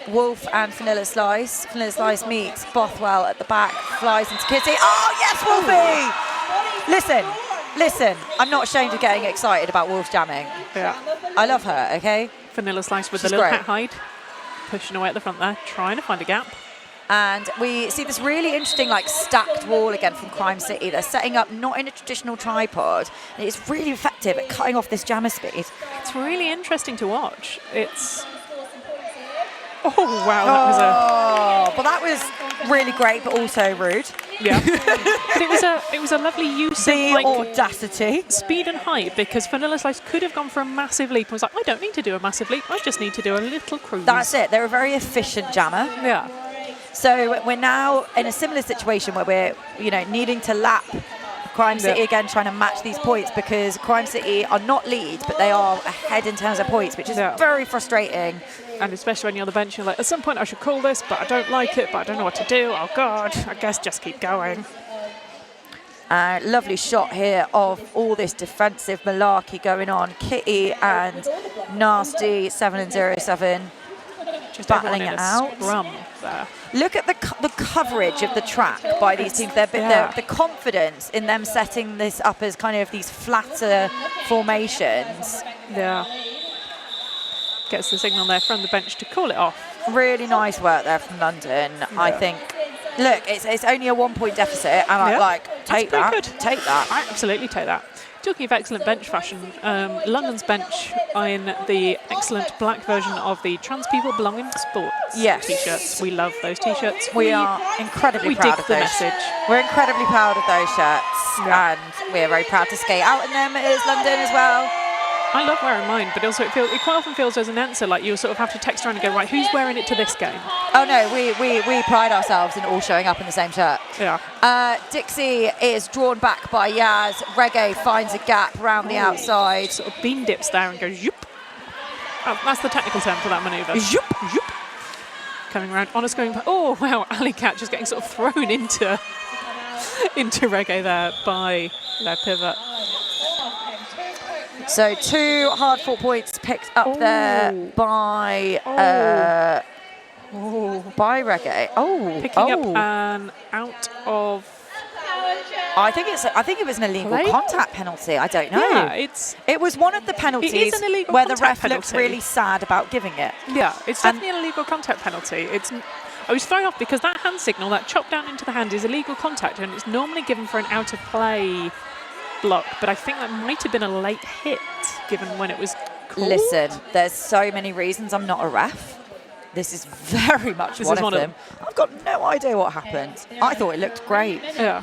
[SPEAKER 1] Wolf and Vanilla Slice. Vanilla Slice meets Bothwell at the back, flies into Kitty. Oh, yes, Wolfie! Listen, I'm not ashamed of getting excited about Wolf jamming.
[SPEAKER 2] Yeah.
[SPEAKER 1] I love her, okay?
[SPEAKER 2] Vanilla Slice with
[SPEAKER 1] She's
[SPEAKER 2] the little
[SPEAKER 1] great.
[SPEAKER 2] hat hide, pushing away at the front there, trying to find a gap.
[SPEAKER 1] And we see this really interesting, like, stacked wall again from Crime City. They're setting up not in a traditional tripod. And it's really effective at cutting off this jammer speed.
[SPEAKER 2] It's really interesting to watch. It's... Oh, wow,
[SPEAKER 1] but that was really great, but also rude.
[SPEAKER 2] Yeah. But it was a lovely use
[SPEAKER 1] The
[SPEAKER 2] of, like,
[SPEAKER 1] audacity.
[SPEAKER 2] speed and height, because Vanilla Slice could have gone for a massive leap and was like, I don't need to do a massive leap, I just need to do a little cruise.
[SPEAKER 1] That's it. They're a very efficient jammer.
[SPEAKER 2] Yeah.
[SPEAKER 1] So we're now in a similar situation where we're, needing to lap Crime City again, trying to match these points, because Crime City are not leads, but they are ahead in terms of points, which is very frustrating.
[SPEAKER 2] And especially when you're on the bench, you're like, at some point I should call this, but I don't like it, but I don't know what to do. Oh, God, I guess just keep going.
[SPEAKER 1] Lovely shot here of all this defensive malarkey going on. Kitty and Nasty, 7 and 0-7.
[SPEAKER 2] Just
[SPEAKER 1] battling it out.
[SPEAKER 2] Scrum there.
[SPEAKER 1] Look at the coverage of the track by these teams. The confidence in them setting this up as kind of these flatter formations.
[SPEAKER 2] Yeah. Gets the signal there from the bench to call it off.
[SPEAKER 1] Really nice work there from London. Yeah. I think. Look, it's only a 1-point deficit, and I take that.
[SPEAKER 2] Good.
[SPEAKER 1] Take that.
[SPEAKER 2] I absolutely take that. Talking of excellent bench fashion, London's bench in the excellent black version of the Trans People Belonging Sports t-shirts. We love those t-shirts.
[SPEAKER 1] We are incredibly proud of those.
[SPEAKER 2] We dig the message.
[SPEAKER 1] We're incredibly proud of those shirts, and we're very proud to skate out in them as London as well.
[SPEAKER 2] I love wearing mine, but also it quite often feels as an answer like you sort of have to text around and go, right, who's wearing it to this game?
[SPEAKER 1] Oh no, we pride ourselves in all showing up in the same shirt.
[SPEAKER 2] Yeah.
[SPEAKER 1] Dixie is drawn back by Yaz. Reggae finds a gap around the outside.
[SPEAKER 2] Sort of bean dips there and goes, yoop. Oh, that's the technical term for that manoeuvre.
[SPEAKER 1] Yoop, yoop.
[SPEAKER 2] Coming around, honest going, oh wow, Ali Cat just getting sort of thrown into Reggae there by their pivot.
[SPEAKER 1] So 2 hard-fought points picked up there by Reggae.
[SPEAKER 2] Picking up an out of.
[SPEAKER 1] I think it was an illegal contact penalty. I don't know.
[SPEAKER 2] Yeah,
[SPEAKER 1] it was one of the penalties
[SPEAKER 2] it is an illegal
[SPEAKER 1] where the
[SPEAKER 2] contact
[SPEAKER 1] ref looks
[SPEAKER 2] penalty.
[SPEAKER 1] really sad about giving it.
[SPEAKER 2] Yeah, it's definitely an illegal contact penalty. I was thrown off because that hand signal, that chop down into the hand, is illegal contact, and it's normally given for an out of play block, but I think that might have been a late hit given when it was called.
[SPEAKER 1] Listen, there's so many reasons I'm not a ref. This is very much one of them. I've got no idea what happened. I thought it looked great.
[SPEAKER 2] Yeah.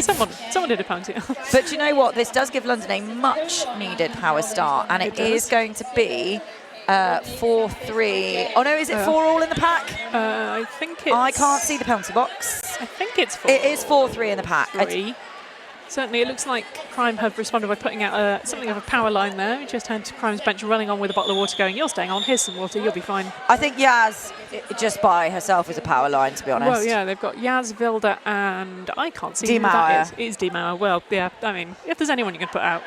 [SPEAKER 2] Someone did a penalty.
[SPEAKER 1] But you know what? This does give London a much needed power start, and it is going to be 4-3. Oh no, is it 4-all in the pack?
[SPEAKER 2] I think it's...
[SPEAKER 1] I can't see the penalty box.
[SPEAKER 2] I think it's 4.
[SPEAKER 1] It is 4-3 in the pack.
[SPEAKER 2] 3. Certainly, it looks like Crime have responded by putting out something of a power line there. We just had Crime's bench running on with a bottle of water going, you're staying on, here's some water, you'll be fine.
[SPEAKER 1] I think Yaz, just by herself, is a power line, to be honest.
[SPEAKER 2] Well, yeah, they've got Yaz, Vilda, and I can't see who that is. It is Demauer. Well, yeah, I mean, if there's anyone you can put out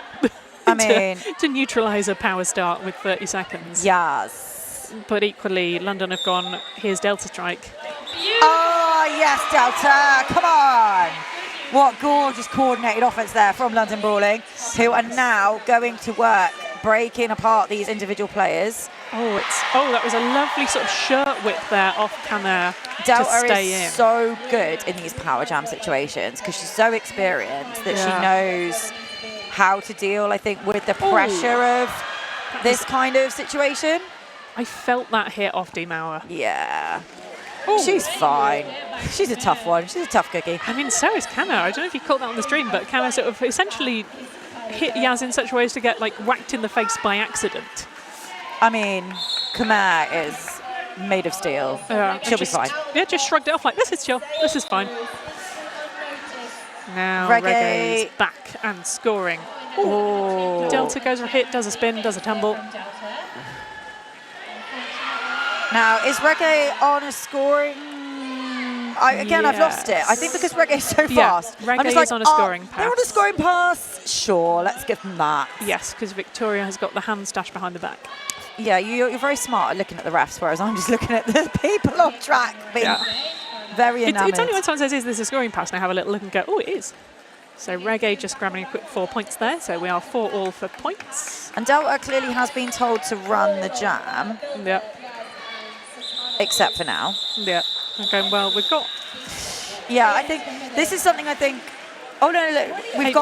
[SPEAKER 2] to neutralise a power start with 30 seconds.
[SPEAKER 1] Yaz.
[SPEAKER 2] But equally, London have gone, here's Delta Strike.
[SPEAKER 1] Oh, yes, Delta, come on. What gorgeous coordinated offense there from London Brawling, who are now going to work breaking apart these individual players.
[SPEAKER 2] That was a lovely sort of shirt whip there off Canner
[SPEAKER 1] Delta
[SPEAKER 2] to stay in.
[SPEAKER 1] So good in these power jam situations because she's so experienced that she knows how to deal, I think, with the pressure of this kind of situation.
[SPEAKER 2] I felt that hit off D Mauer.
[SPEAKER 1] Yeah. She's fine. She's a tough one. She's a tough cookie.
[SPEAKER 2] I mean, so is Kana. I don't know if you caught that on the stream, but Kana sort of essentially hit Yaz in such a way as to get like whacked in the face by accident.
[SPEAKER 1] I mean, Khmer is made of steel. She'll be fine.
[SPEAKER 2] Yeah, just shrugged it off like, this is chill. This is fine. Now
[SPEAKER 1] Reggae
[SPEAKER 2] Reggae's back and scoring.
[SPEAKER 1] Ooh.
[SPEAKER 2] Delta goes for a hit, does a spin, does a tumble.
[SPEAKER 1] Now, is Reggae on a scoring? I've lost it. I think because Reggae is so fast.
[SPEAKER 2] Reggae
[SPEAKER 1] I'm just like,
[SPEAKER 2] is on a scoring pass.
[SPEAKER 1] They're on a scoring pass. Sure, let's give them that.
[SPEAKER 2] Yes, because Victoria has got the hand stash behind the back.
[SPEAKER 1] Yeah, you're very smart at looking at the refs, whereas I'm just looking at the people on track being very enamoured.
[SPEAKER 2] It's only when someone says, is this a scoring pass? And I have a little look and go, oh, it is. So Reggae just grabbing a quick 4 points there. So we are 4-all for points.
[SPEAKER 1] And Delta clearly has been told to run the jam.
[SPEAKER 2] Yeah.
[SPEAKER 1] Except for now.
[SPEAKER 2] Yeah. Okay, well, we've got...
[SPEAKER 1] Yeah, I think this is something I think... Oh, no, look, we've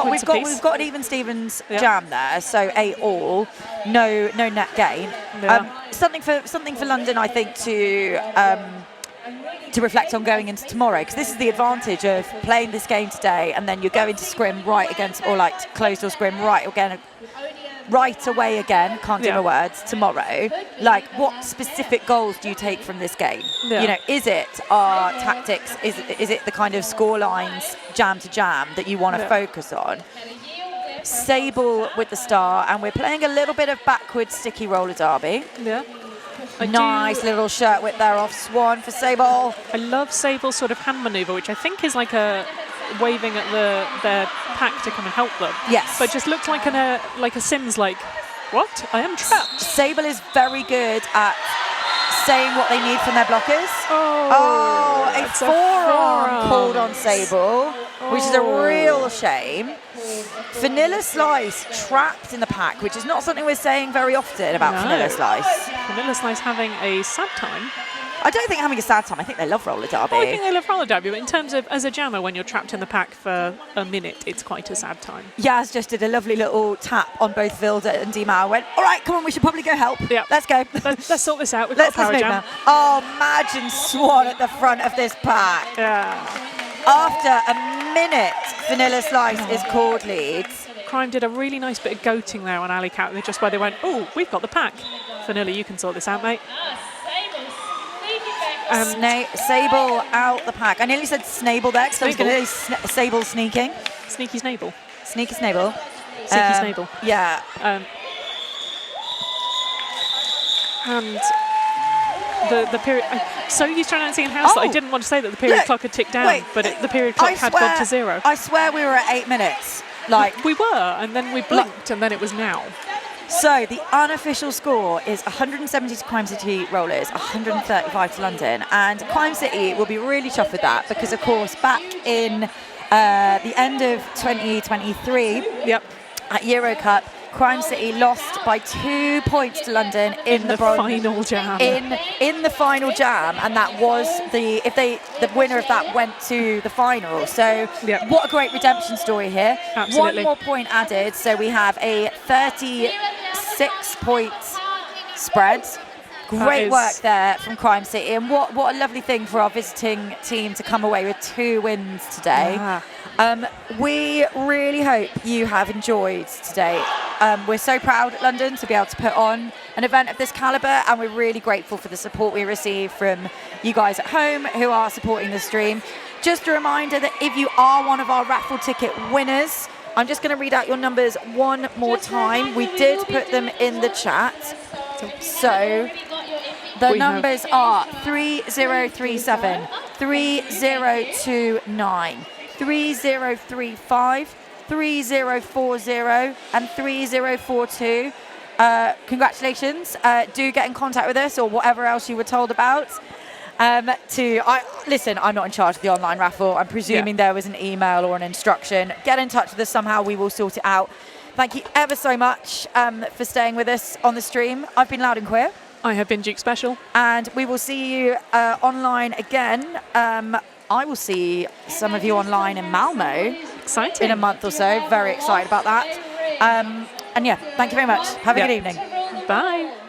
[SPEAKER 1] got an even Stevens jam there, so 8-all, no net gain.
[SPEAKER 2] Yeah.
[SPEAKER 1] Something for London, I think, to reflect on going into tomorrow, because this is the advantage of playing this game today, and then you go into scrim right against, or like closed door scrim right away again, can't do my words, tomorrow. Like, what specific goals do you take from this game?
[SPEAKER 2] Yeah.
[SPEAKER 1] You know, is it our tactics? Is it the kind of score lines, jam to jam, that you want to focus on? Sable with the star, and we're playing a little bit of backwards sticky roller derby.
[SPEAKER 2] Yeah.
[SPEAKER 1] Nice little shirt whip there off Swan for Sable.
[SPEAKER 2] I love Sable's sort of hand manoeuvre, which I think is like a waving at their pack to come and help them.
[SPEAKER 1] Yes.
[SPEAKER 2] But just looks like a Sims, like, what? I am trapped.
[SPEAKER 1] Sable is very good at saying what they need from their blockers. A forearm called on Sable, which is a real shame. Vanilla Slice trapped in the pack, which is not something we're saying very often about Vanilla Slice.
[SPEAKER 2] Vanilla Slice having a sad time.
[SPEAKER 1] I don't think having a sad time. I think they love roller derby.
[SPEAKER 2] I think they love roller derby, but in terms of as a jammer, when you're trapped in the pack for a minute, it's quite a sad time.
[SPEAKER 1] Yaz just did a lovely little tap on both Vilda and Dimao. Went, all right, come on, we should probably go help.
[SPEAKER 2] Yeah,
[SPEAKER 1] let's go.
[SPEAKER 2] Let's sort this out. We've got a power jam.
[SPEAKER 1] Now. Oh, imagine Swan at the front of this pack.
[SPEAKER 2] Yeah.
[SPEAKER 1] After a minute, Vanilla Slice is called leads.
[SPEAKER 2] Crime did a really nice bit of goating there on Alley Cat, just where they went, oh, we've got the pack. Vanilla, you can sort this out, mate.
[SPEAKER 1] Sable out the pack. I nearly said Snable there, because I was going to say Sable sneaking.
[SPEAKER 2] Sneaky Snable.
[SPEAKER 1] Sneaky Snable.
[SPEAKER 2] Sneaky Snable.
[SPEAKER 1] Yeah.
[SPEAKER 2] And the period... So used to announcing in house that I didn't want to say that the period clock had ticked down, but the period clock had gone to 0.
[SPEAKER 1] I swear we were at 8 minutes. Like
[SPEAKER 2] we were, and then we blinked, and then it was now.
[SPEAKER 1] So the unofficial score is 170 to Crime City Rollers, 135 to London. And Crime City will be really chuffed with that because, of course, back in the end of 2023 at Euro Cup, Crime City lost by 2 points to London in the
[SPEAKER 2] final jam.
[SPEAKER 1] In the final jam, and that was the winner of that went to the final. So what a great redemption story here.
[SPEAKER 2] Absolutely.
[SPEAKER 1] 1 more point added, so we have a 36 points spread. Great work there from Crime City, and what a lovely thing for our visiting team to come away with 2 wins today. We really hope you have enjoyed today. We're so proud at London to be able to put on an event of this calibre, and we're really grateful for the support we receive from you guys at home who are supporting the stream. Just a reminder that if you are one of our raffle ticket winners, I'm just going to read out your numbers one more time. We did put them in the chat. So the numbers are 3037, 3029, 3035, 3040 and 3042. Congratulations. Do get in contact with us or whatever else you were told about. Listen, I'm not in charge of the online raffle. I'm presuming there was an email or an instruction. Get in touch with us somehow. We will sort it out. Thank you ever so much for staying with us on the stream. I've been Loud and Queer.
[SPEAKER 2] I have been Duke Special. And
[SPEAKER 1] we will see you online again. I will see some of you online in Malmo.
[SPEAKER 2] Exciting.
[SPEAKER 1] In a month or so. Very excited about that. And yeah, thank you very much. Have a
[SPEAKER 2] Yeah.
[SPEAKER 1] good evening.
[SPEAKER 2] Bye.